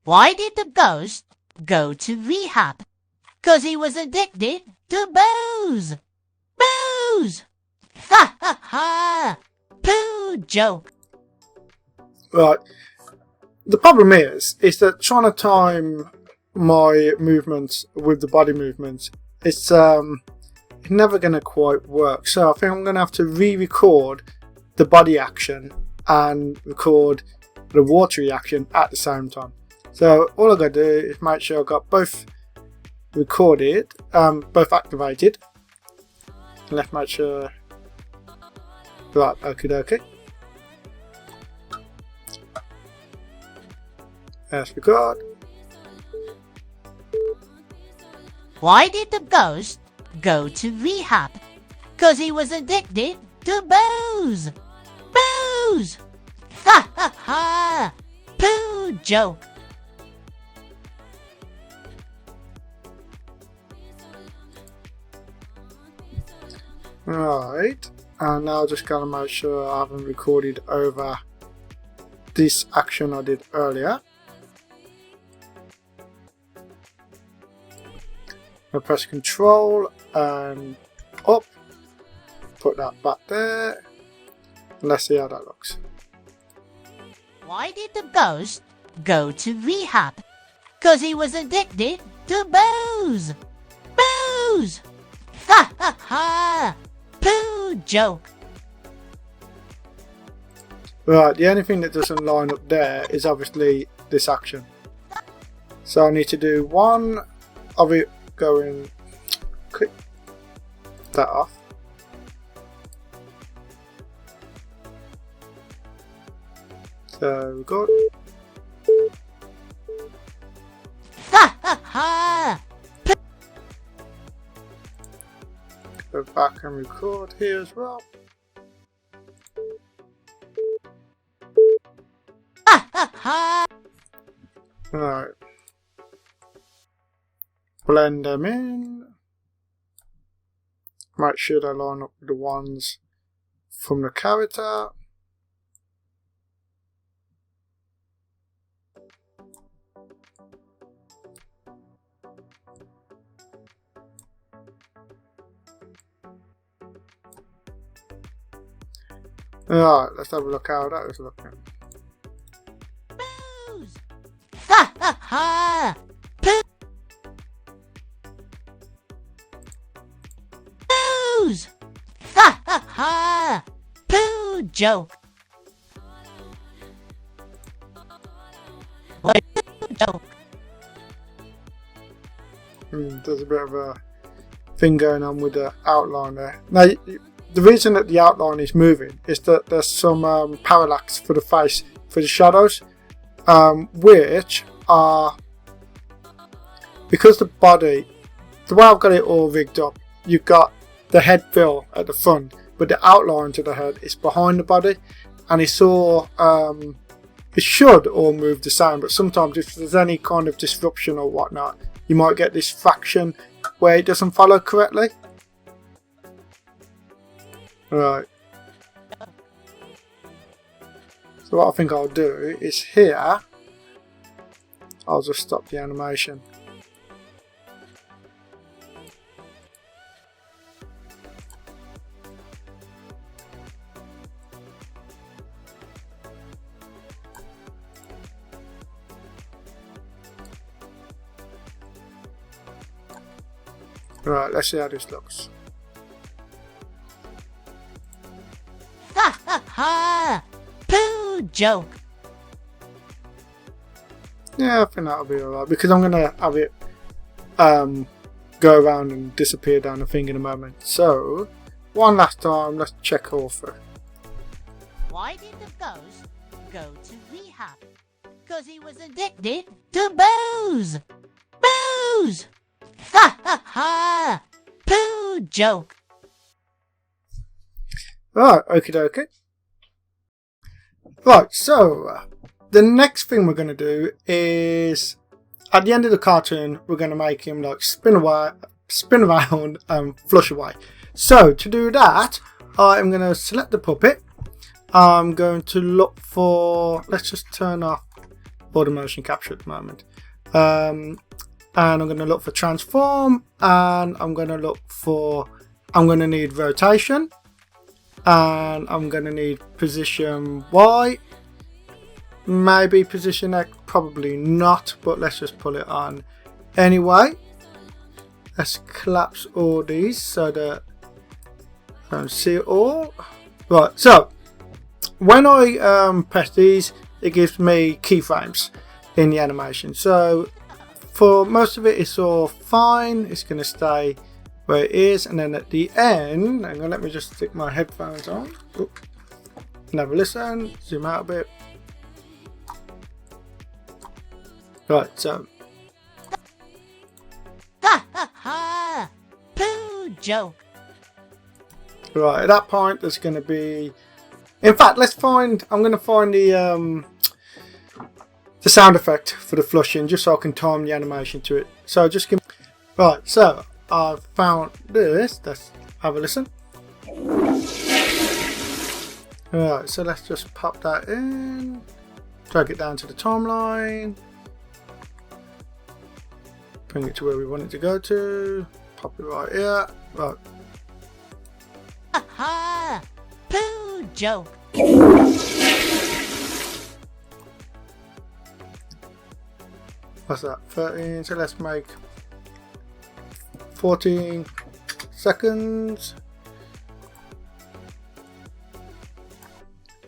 Why did the ghost go to rehab? 'Cause he was addicted to booze. Booze! Ha ha ha! Pooh joke. Right. The problem is that trying to time my movements with the body movements, it's never going to quite work. So I think I'm going to have to re-record the body action and record the water reaction at the same time. So all I got to do is make sure I got both recorded, both activated. Let's make sure. Right, okay. Let's record. Why did the ghost go to rehab? 'Cause he was addicted to booze. Booze! Ha ha ha! Pooh joke. Right, and now just gotta make sure I haven't recorded over this action I did earlier. I press Control and up, put that back there. Let's see how that looks. Why did the ghost go to rehab? 'Cause he was addicted to booze. Booze! Ha ha ha! Pooh joke. Right, the only thing that doesn't line up there is obviously this action. So I need to do one of it going, click that off. So good. Ha ha ha! Go back and record here as well. Ha ha ha! Right. Blend them in. Make sure they line up with the ones from the character. Alright, let's have a look how that is looking. Booze! Ha ha ha! Booze! Ha ha ha! Pooh joke. What joke? There's a bit of a thing going on with the outline there. Now, the reason that the outline is moving is that there's some parallax for the face, for the shadows, which are, because the body, the way I've got it all rigged up, you've got the head fill at the front, but the outline to the head is behind the body, and it's all, it should all move the same, but sometimes if there's any kind of disruption or whatnot, you might get this fraction where it doesn't follow correctly. Right. So what I think I'll do is here, I'll just stop the animation. Right, let's see how this looks. Ha ha ha! Pooh joke! Yeah, I think that'll be alright, because I'm gonna have it go around and disappear down the thing in a moment. So, one last time, let's check all through. Why did the ghost go to rehab? Because he was addicted to booze! Booze! Ha ha ha! Pooh joke! Right, okie dokie. Right, so the next thing we're going to do is, at the end of the cartoon, we're going to make him like spin around and flush away. So to do that, I'm going to select the puppet. I'm going to look for, let's just turn off all the motion capture at the moment. And I'm going to look for transform, and I'm going to look for, I'm going to need rotation, and I'm going to need position Y, maybe position X, probably not, but let's just pull it on anyway. Let's collapse all these so that I don't see it all. Right, so when I press these, it gives me keyframes in the animation. So for most of it, it's all fine. It's going to stay where it is, and then at the end, hang on, let me just stick my headphones on. Oop. And have a listen. Zoom out a bit. Right, so. Ha ha ha! Pooh joke! Right, at that point, there's going to be. In fact, let's find. I'm going to find the sound effect for the flushing, just so I can time the animation to it. So just give. Right, so I've found this. Let's have a listen. Alright, so let's just pop that in, drag it down to the timeline, bring it to where we want it to go to, pop it right here. Right. Ha ha! Pooh joke! What's that? 13. So let's make 14 seconds.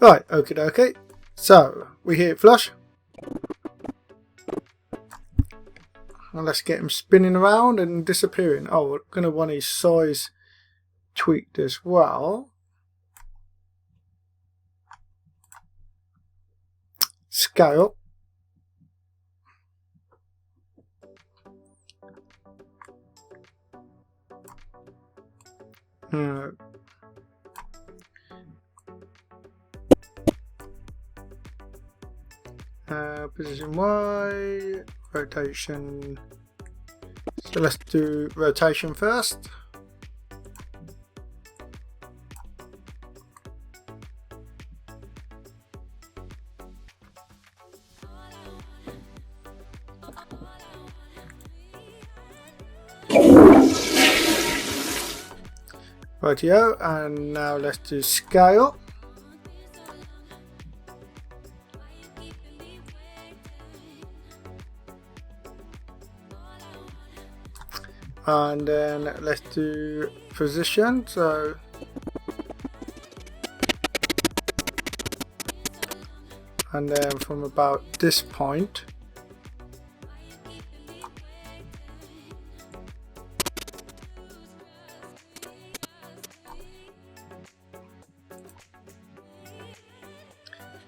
Right, okie dokie. So we hit flush. And let's get him spinning around and disappearing. Oh, we're going to want his size tweaked as well. Scale. Position Y, rotation. So let's do rotation first. Rightio, and now let's do scale. And then let's do position. So and then from about this point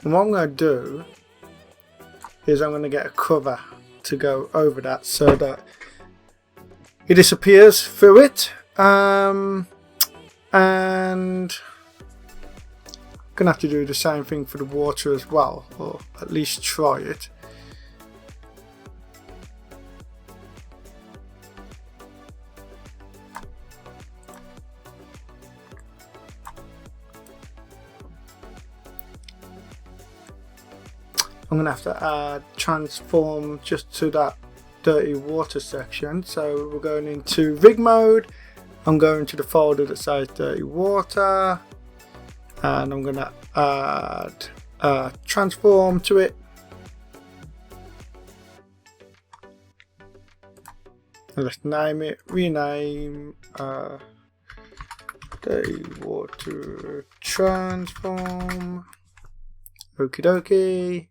And what I'm going to do is I'm going to get a cover to go over that so that it disappears through it. And I'm going to have to do the same thing for the water as well, or at least try it. I'm going to have to add transform just to that dirty water section. So we're going into rig mode. I'm going to the folder that says dirty water, and I'm going to add transform to it. And let's name it, rename dirty water transform. Okie dokie.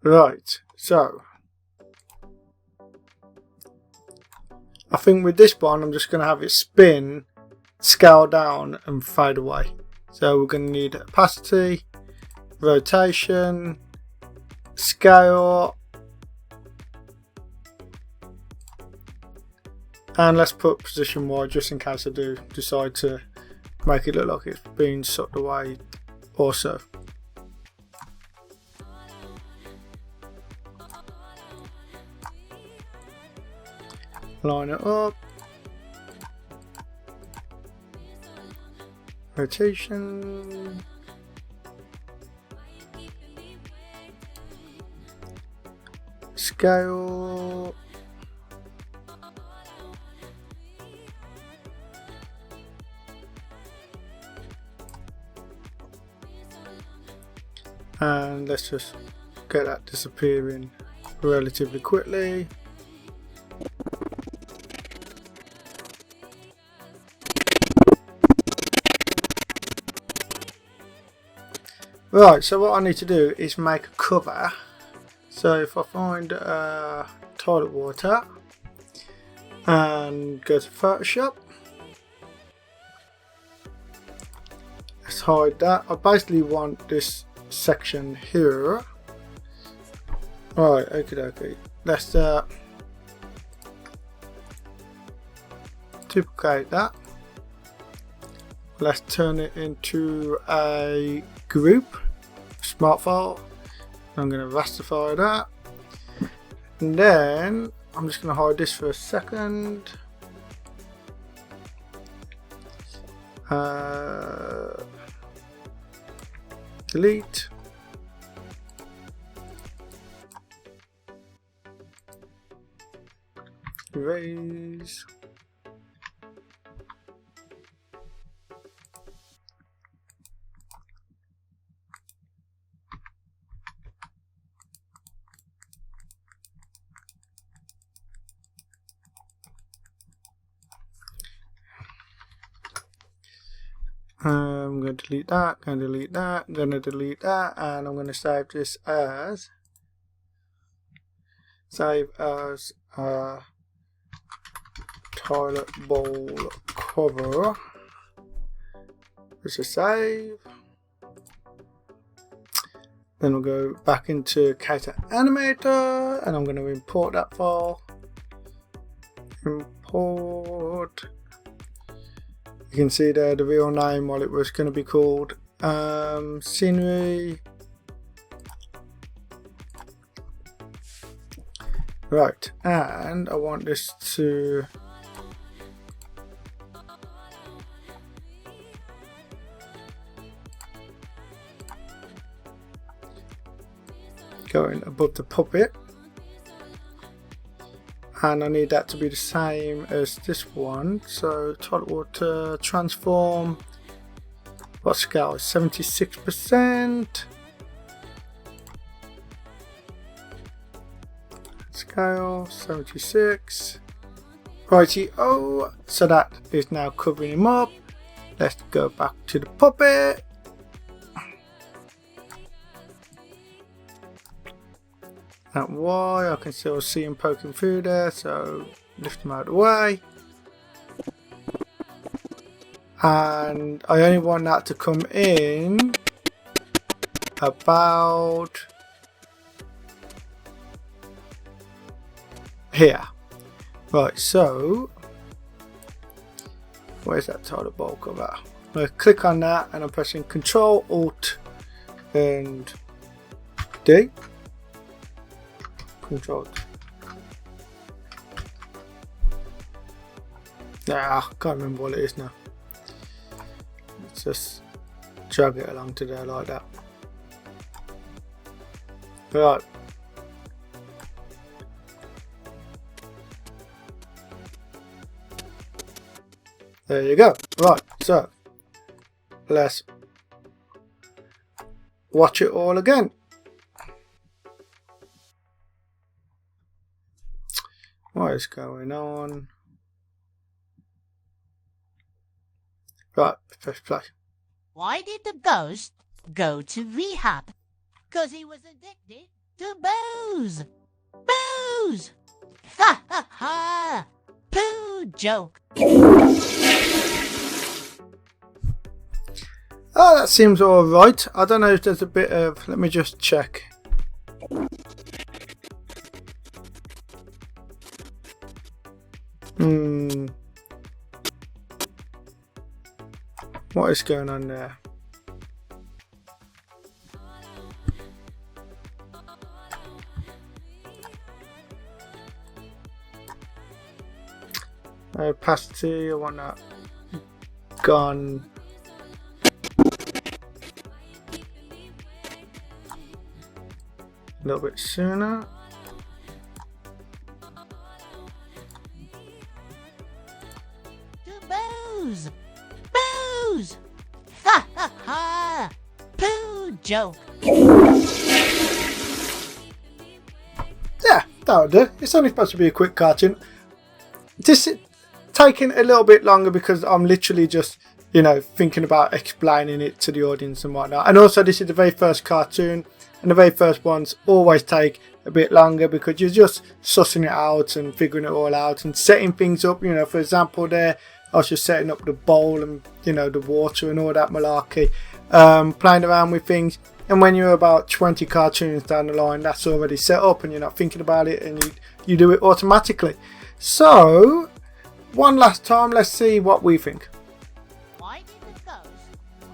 Right, so I think with this one I'm just going to have it spin, scale down and fade away. So we're going to need opacity, rotation, scale, and let's put position Y just in case I do decide to make it look like it's being sucked away also. Line it up, rotation, scale, and let's just get that disappearing relatively quickly. Right, so what I need to do is make a cover. So if I find toilet water and go to Photoshop, let's hide that. I basically want this section here. Right, okay. Let's duplicate that. Let's turn it into a group, smart file. I'm going to rasterify that, and then I'm just going to hide this for a second. Delete. Erase. I'm going to delete that, going to delete that, going to delete that, and I'm going to save this as toilet bowl cover. Let's just save. Then we'll go back into Character Animator, and I'm going to import that file. Import. You can see there the real name, what it was going to be called, scenery. Right, and I want this to go in above the puppet, and I need that to be the same as this one. So toilet water transform, what scale is 76%, scale 76, righty-o, so that is now covering him up. Let's go back to the puppet. That Y, I can still see him poking through there, so lift him out of the way. and I only want that to come in about here. Right, so where's that title bar cover? I click on that and I'm pressing Control Alt and D. Control. I can't remember what it is now. Let's just drag it along to there like that. Right. There you go. Right, so let's watch it all again. What is going on? Right, press play. Why did the ghost go to rehab? Because he was addicted to booze. Booze! Ha ha ha! Pooh joke. Oh, that seems alright. I don't know if there's a bit of... Let me just check. What is going on there? Opacity, I want that gone. A little bit sooner. To booze! Booze! Ha ha ha! Pooh joke. Yeah, that'll do. It's only supposed to be a quick cartoon. This is taking a little bit longer because I'm literally just, you know, thinking about explaining it to the audience and whatnot. And also, this is the very first cartoon, and the very first ones always take a bit longer because you're just sussing it out and figuring it all out and setting things up. You know, for example, there I was just setting up the bowl and, you know, the water and all that malarkey, playing around with things. And when you're about 20 cartoons down the line, that's already set up and you're not thinking about it, and you do it automatically. So, one last time, let's see what we think. Why did the ghost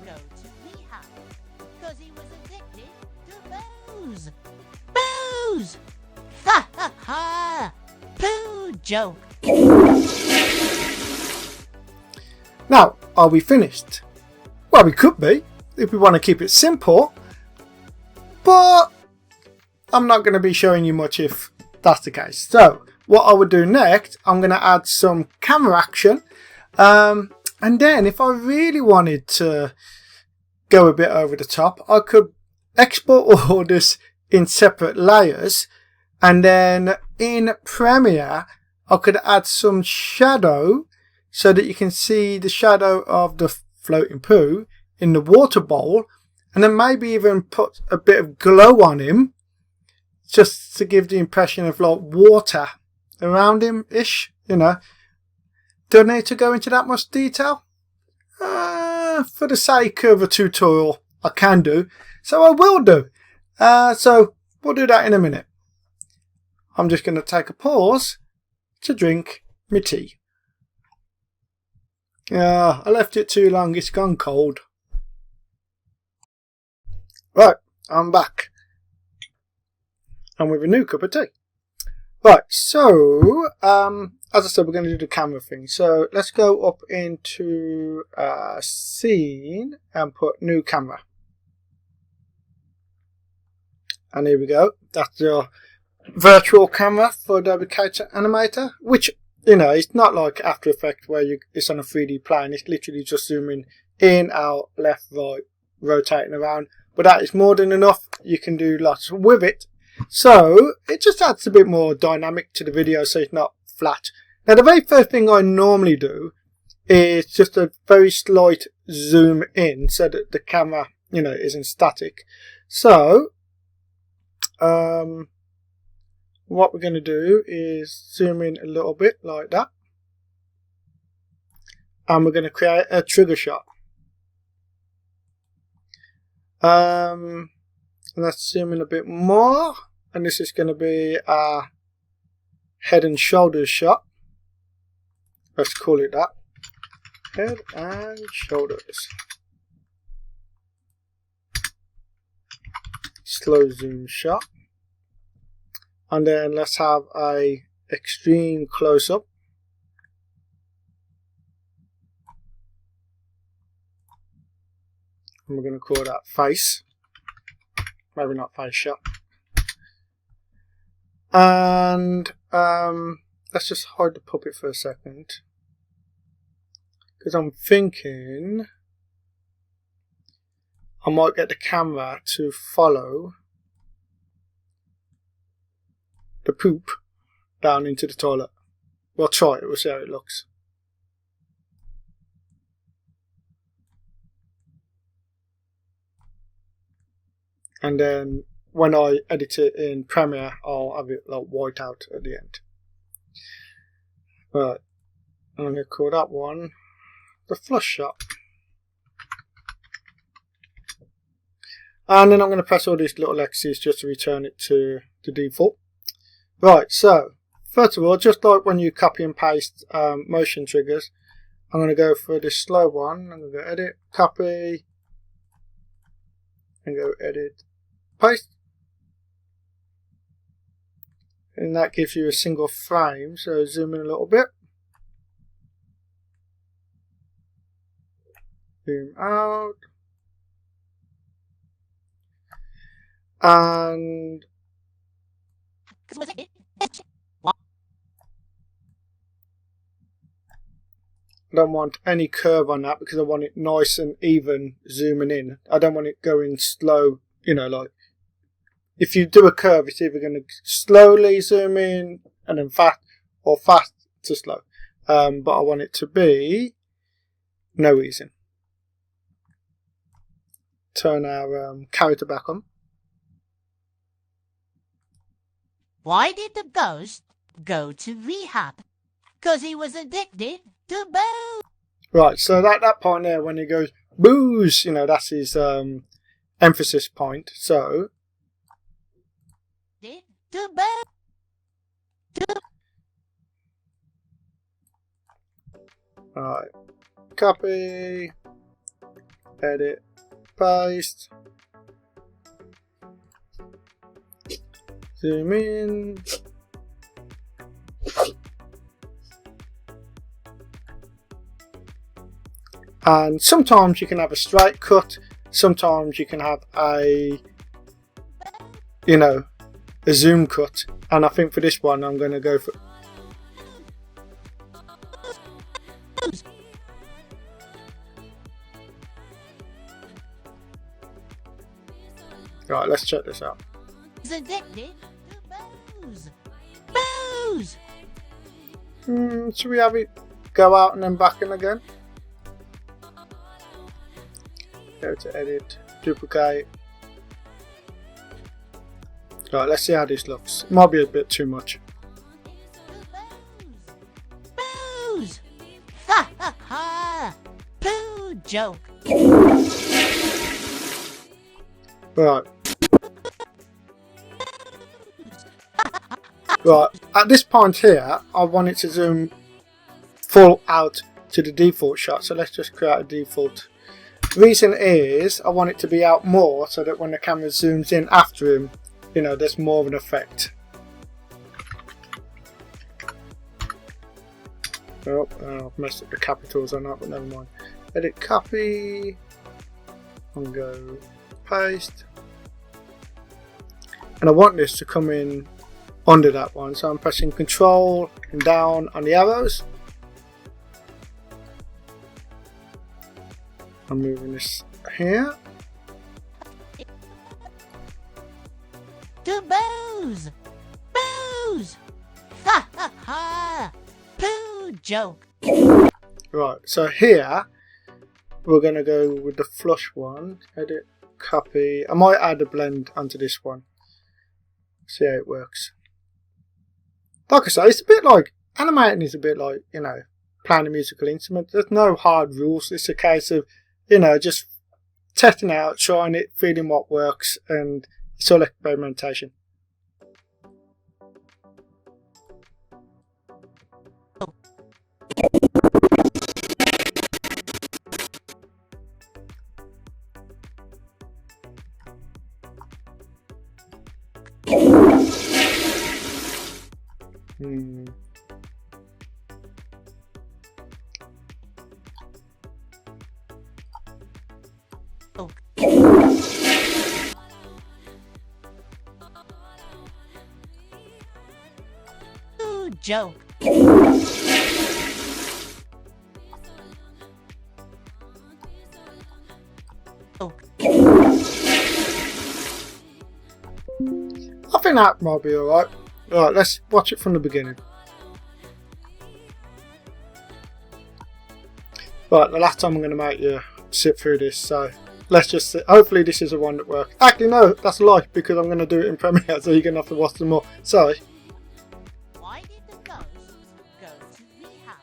go to rehab? Because he was addicted to booze. Booze! Ha ha ha! Pooh joke. Now, are we finished? Well, we could be, if we want to keep it simple. But I'm not going to be showing you much if that's the case. So, what I would do next, I'm going to add some camera action. And then if I really wanted to go a bit over the top, I could export all this in separate layers. And then in Premiere, I could add some shadow so that you can see the shadow of the floating poo in the water bowl. And then maybe even put a bit of glow on him, just to give the impression of like water around him-ish, you know. Don't need to go into that much detail. For the sake of a tutorial, I can do. So I will do. So we'll do that in a minute. I'm just going to take a pause to drink my tea. I left it too long. It's gone cold. Right, I'm back. And with a new cup of tea. Right, so, as I said, we're going to do the camera thing. So, let's go up into Scene and put New Camera. And here we go. That's your virtual camera for Adobe Character Animator. Which, you know, it's not like After Effects where it's on a 3D plane. It's literally just zooming in, out, left, right, rotating around. But that is more than enough. You can do lots with it. So it just adds a bit more dynamic to the video so it's not flat. Now the very first thing I normally do is just a very slight zoom in so that the camera, you know, isn't static. So what we're going to do is zoom in a little bit like that. and we're going to create a trigger shot. Let's zoom in a bit more, and this is going to be a head and shoulders shot. Let's call it that. Head and shoulders. Slow zoom shot. And then let's have a extreme close up. And we're going to call that face. Maybe not face shot. And let's just hide the puppet for a second, because I'm thinking I might get the camera to follow the poop down into the toilet. We'll try it, we'll see how it looks. And then when I edit it in Premiere, I'll have it like white out at the end. Right, I'm going to call that one the flush shot. And then I'm going to press all these little X's just to return it to the default. Right, so first of all, just like when you copy and paste motion triggers, I'm going to go for this slow one. I'm going to go edit, copy, and go edit, paste. And that gives you a single frame, so zoom in a little bit. Zoom out. And I don't want any curve on that because I want it nice and even zooming in. I don't want it going slow, you know, like if you do a curve, it's either going to slowly zoom in and then fast, or fast to slow. But I want it to be no easing. Turn our character back on. Why did the ghost go to rehab? Because he was addicted to booze. Right, so that point there when he goes booze, you know, that's his emphasis point. So to booze. Right, copy, edit, paste, zoom in, and sometimes you can have a straight cut, sometimes you can have a, you know, a zoom cut, and I think for this one I'm going to go for right, let's check this out. He's addicted to booze. Booze. Should we have it go out and then back in again? Go to edit, duplicate. Right, let's see how this looks. It might be a bit too much. Booze. Ha ha ha. Poo joke. Right. Right, at this point here, I want it to zoom full out to the default shot, so let's just create a default. Reason is, I want it to be out more so that when the camera zooms in after him, you know, there's more of an effect. Oh, I've messed up the capitals on that, but never mind. Edit, copy, and go paste. And I want this to come in under that one, so I'm pressing Control and down on the arrows. I'm moving this here. To booze. Booze. Ha ha ha. Poo joke. Right, so here we're going to go with the flush one. Edit, copy. I might add a blend onto this one. See how it works. Like I say, it's a bit like, animating is a bit like, you know, playing a musical instrument. There's no hard rules. It's a case of, you know, just testing out, trying it, feeling what works, and it's all experimentation. Joke. I think that might be alright. Alright, let's watch it from the beginning. Right, the last time I'm going to make you sit through this, so let's just see. Hopefully this is the one that works. Actually no, that's a lie, because I'm going to do it in Premiere, so you're going to have to watch some more. Sorry. Why did the ghost go to rehab?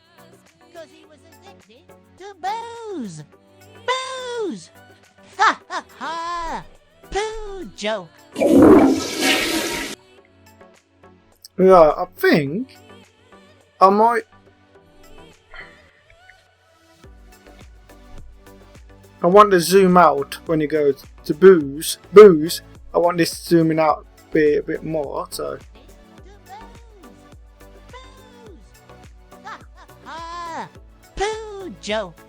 Because he was addicted to booze. Booze! Ha ha ha! Pooh joke. Yeah, I think I might. I want to zoom out when you go to booze. I want this zooming out a bit more. So. Ha ha ha! Pooh joke.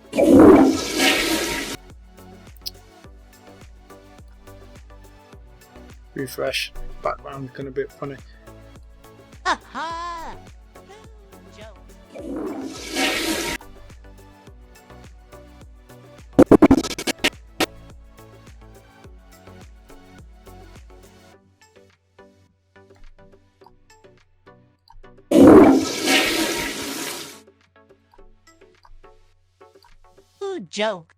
Refresh. Background gonna be a bit funny. Ha ha! Pooh joke. Joke.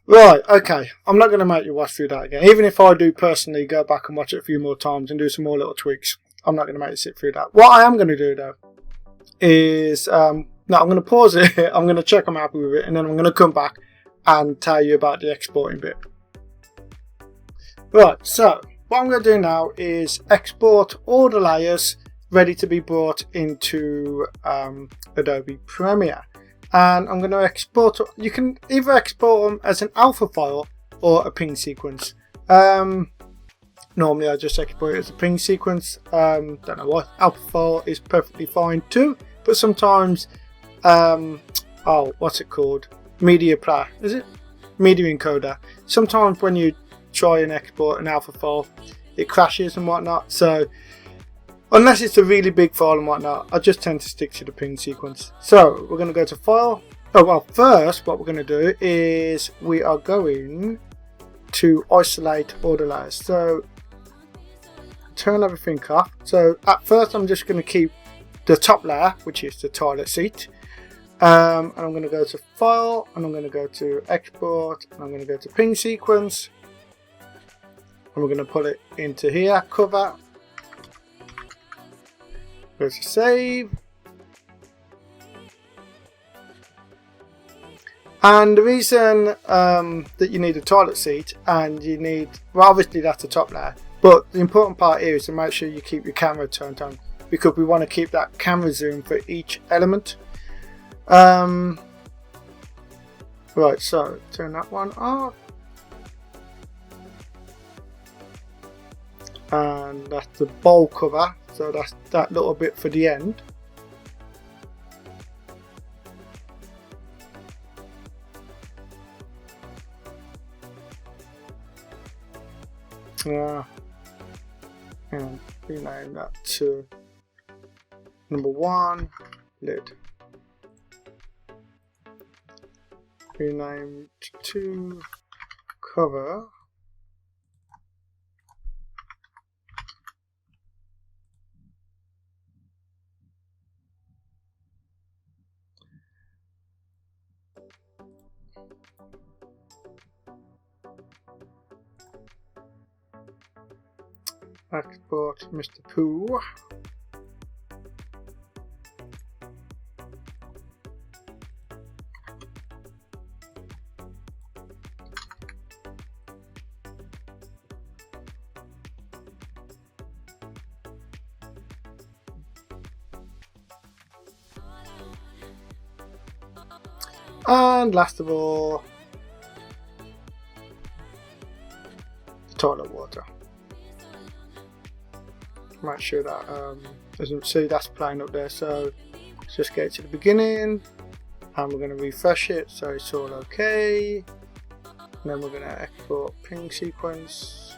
Right, okay. I'm not going to make you watch through that again. Even if I do personally go back and watch it a few more times and do some more little tweaks, I'm not going to make you sit through that. What I am going to do though is, I'm going to pause it. I'm going to check I'm happy with it, and then I'm going to come back and tell you about the exporting bit. Right, so what I'm going to do now is export all the layers ready to be brought into Adobe Premiere, and I'm going to export. You can either export them as an alpha file or a ping sequence. Normally I just export it as a ping sequence. Don't know why. Alpha file is perfectly fine too, but sometimes what's it called, media player, is it, media encoder, sometimes when you try and export an alpha file it crashes and whatnot. So unless it's a really big file and whatnot, I just tend to stick to the ping sequence. So we're going to go to file. Oh well, first what we're going to do is we are going to isolate all the layers. So turn everything off. So at first I'm just going to keep the top layer, which is the toilet seat, and I'm going to go to file, and I'm going to go to export, and I'm going to go to ping sequence, and we're going to put it into here, cover, go to save. And the reason that you need a toilet seat, and you need, well obviously that's the top layer, but the important part here is to make sure you keep your camera turned on, because we want to keep that camera zoom for each element. Right, so turn that one off. And that's the bowl cover, so that's that little bit for the end. And rename that to number 1 lid. Rename to cover. Export Mr. Pooh. And last of all, the toilet water. Make sure that doesn't see that's playing up there, so let's just get to the beginning and we're going to refresh it so it's all okay. And then we're going to export ping sequence.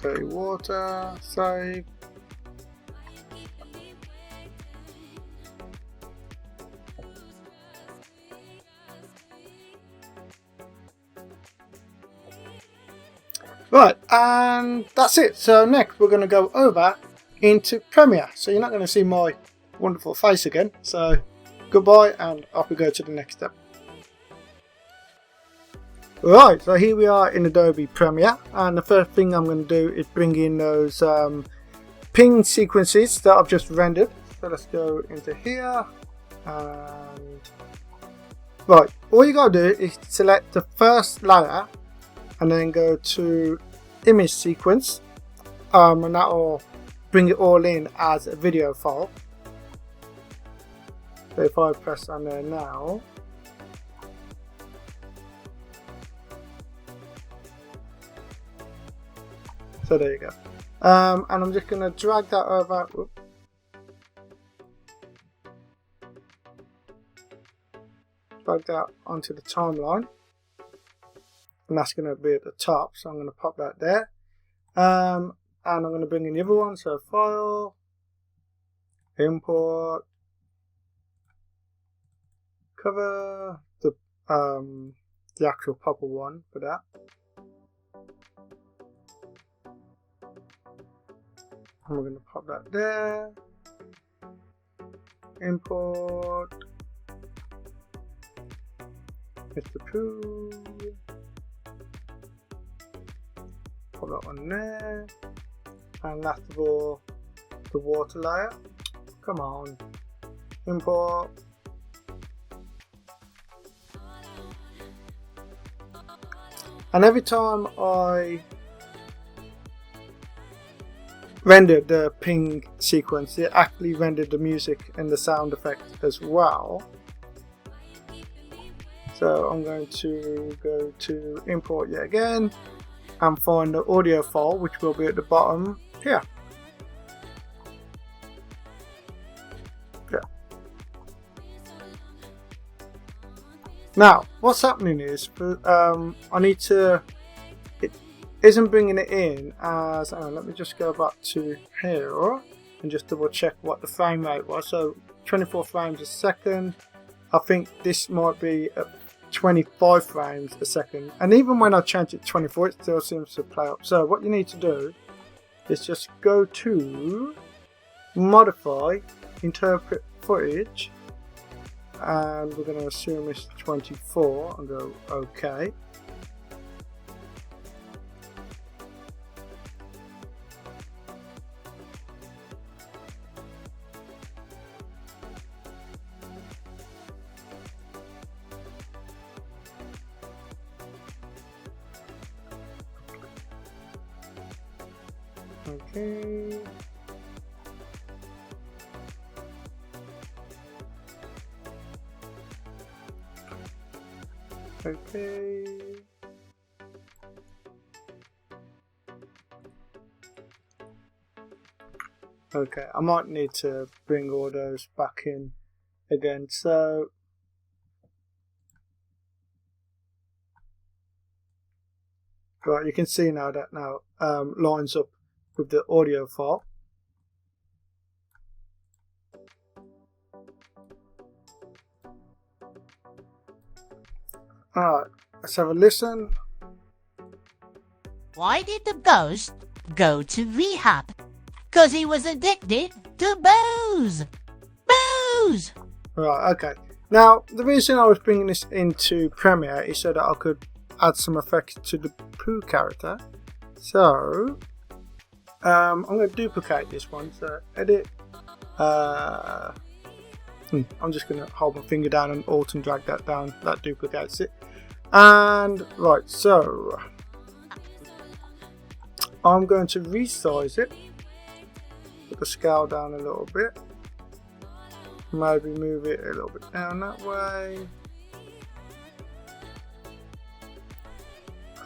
Dirty water, save. Right, and that's it. So next we're going to go over into Premiere. So you're not going to see my wonderful face again. So goodbye, and off we go to the next step. Right, so here we are in Adobe Premiere, and the first thing I'm going to do is bring in those ping sequences that I've just rendered. So let's go into here, and right, all you got to do is select the first layer and then go to image sequence, and that will bring it all in as a video file. So if I press on there now, so there you go. And I'm just going to drag that over. Whoop. Drag that onto the timeline. And that's going to be at the top, so I'm going to pop that there. And I'm going to bring in the other one, so file, import, cover, the actual proper one for that. And we're going to pop that there, import, Mr. Pooh. Put that one there, and last of all, the water layer. Come on, import, and every time I rendered the ping sequence, it actually rendered the music and the sound effect as well. So I'm going to go to import yet again and find the audio file, which will be at the bottom here. Yeah. Now, what's happening is, I need to. It isn't bringing it in as. Let me just go back to here and just double check what the frame rate was. So 24 frames a second. I think this might be 25 frames a second, and even when I change it to 24, it still seems to play up. So what you need to do is just go to modify, interpret footage, and we're going to assume it's 24 and go OK. Okay. Okay. Okay, I might need to bring all those back in again. So right, you can see now that lines up with the audio file. Alright, let's have a listen. Why did the ghost go to rehab? 'Cause he was addicted to booze. Booze! Right, okay. Now, the reason I was bringing this into Premiere is so that I could add some effects to the Pooh character. So, I'm going to duplicate this one. So, edit. I'm just going to hold my finger down and Alt and drag that down. That duplicates it. And, right, so I'm going to resize it. the scale down a little bit. Maybe move it a little bit down that way.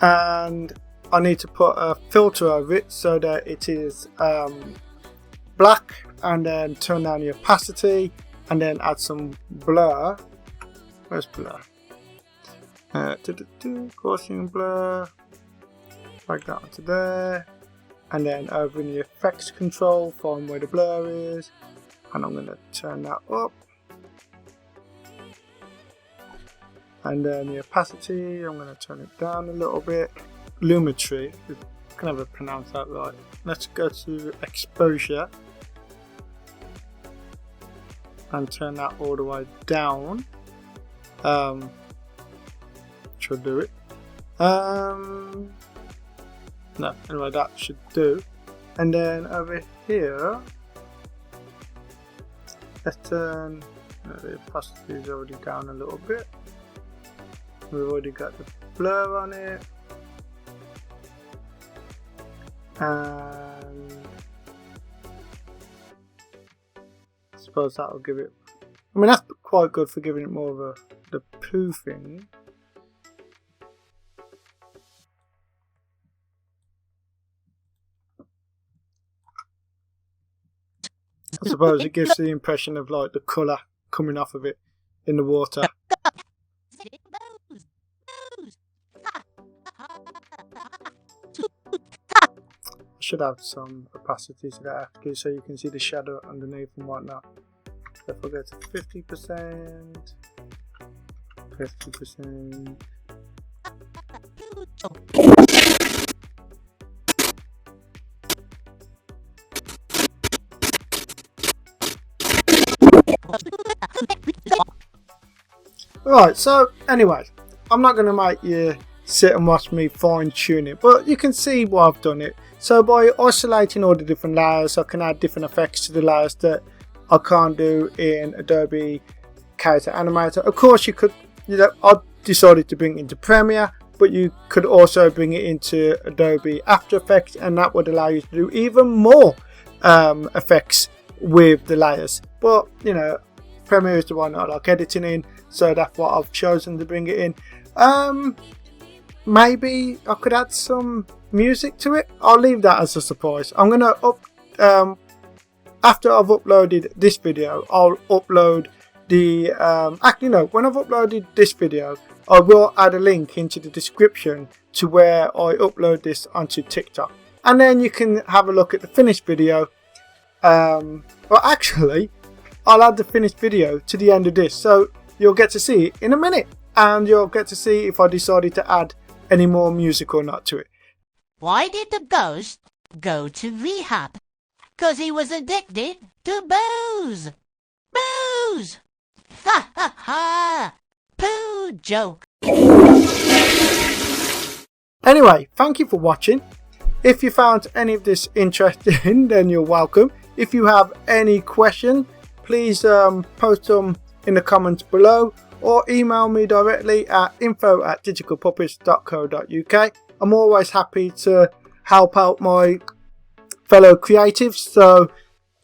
And I need to put a filter over it so that it is black, and then turn down the opacity, and then add some blur. Where's blur? Gaussian blur. Drag that onto there, and then over in the effects control, find where the blur is, and I'm going to turn that up. And then the opacity, I'm going to turn it down a little bit. Lumetry, I can never pronounce that right. Let's go to exposure and turn that all the way down. Should do it. No, anyway, that should do. And then over here, let's turn the opacity is already down a little bit. We've already got the blur on it. And I suppose that'll give it, I mean, that's quite good for giving it more of the poo thing. I suppose it gives the impression of like the colour coming off of it in the water. I should have some opacity to that after, so you can see the shadow underneath and whatnot. So if I go to 50%, 50%. Right, so anyway, I'm not going to make you sit and watch me fine tune it, but you can see why I've done it. So by isolating all the different layers, I can add different effects to the layers that I can't do in Adobe Character Animator. Of course, you could, I decided to bring it into Premiere, but you could also bring it into Adobe After Effects, and that would allow you to do even more effects with the layers. But you know, Premiere is the one I like editing in, so that's what I've chosen to bring it in. Maybe I could add some music to it. I'll leave that as a surprise. I'm gonna after I've uploaded this video, I'll upload the actually no, when I've uploaded this video, I will add a link into the description to where I upload this onto TikTok, and then you can have a look at the finished video. Well, actually, I'll add the finished video to the end of this, so you'll get to see it in a minute, and you'll get to see if I decided to add any more music or not to it. Why did the ghost go to rehab? 'Cause he was addicted to booze. Booze! Ha ha ha! Poo joke. Anyway, thank you for watching. If you found any of this interesting, then you're welcome. If you have any questions, please post them in the comments below, or email me directly at info@digitalpuppets.co.uk. I'm always happy to help out my fellow creatives, so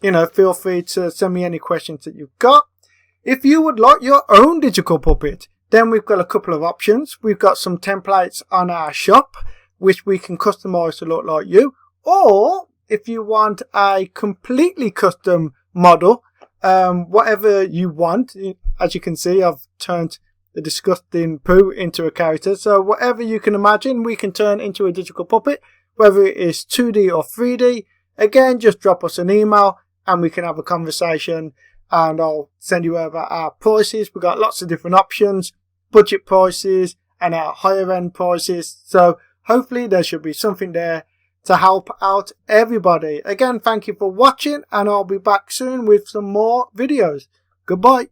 you know, feel free to send me any questions that you've got. If you would like your own digital puppet, then we've got a couple of options. We've got some templates on our shop which we can customize to look like you, or if you want a completely custom model, whatever you want. As you can see, I've turned the disgusting poo into a character, so whatever you can imagine we can turn into a digital puppet, whether it is 2D or 3D. Again, just drop us an email and we can have a conversation, and I'll send you over our prices. We've got lots of different options, budget prices and our higher end prices, so hopefully there should be something there to help out everybody. Again, thank you for watching, and I'll be back soon with some more videos. Goodbye.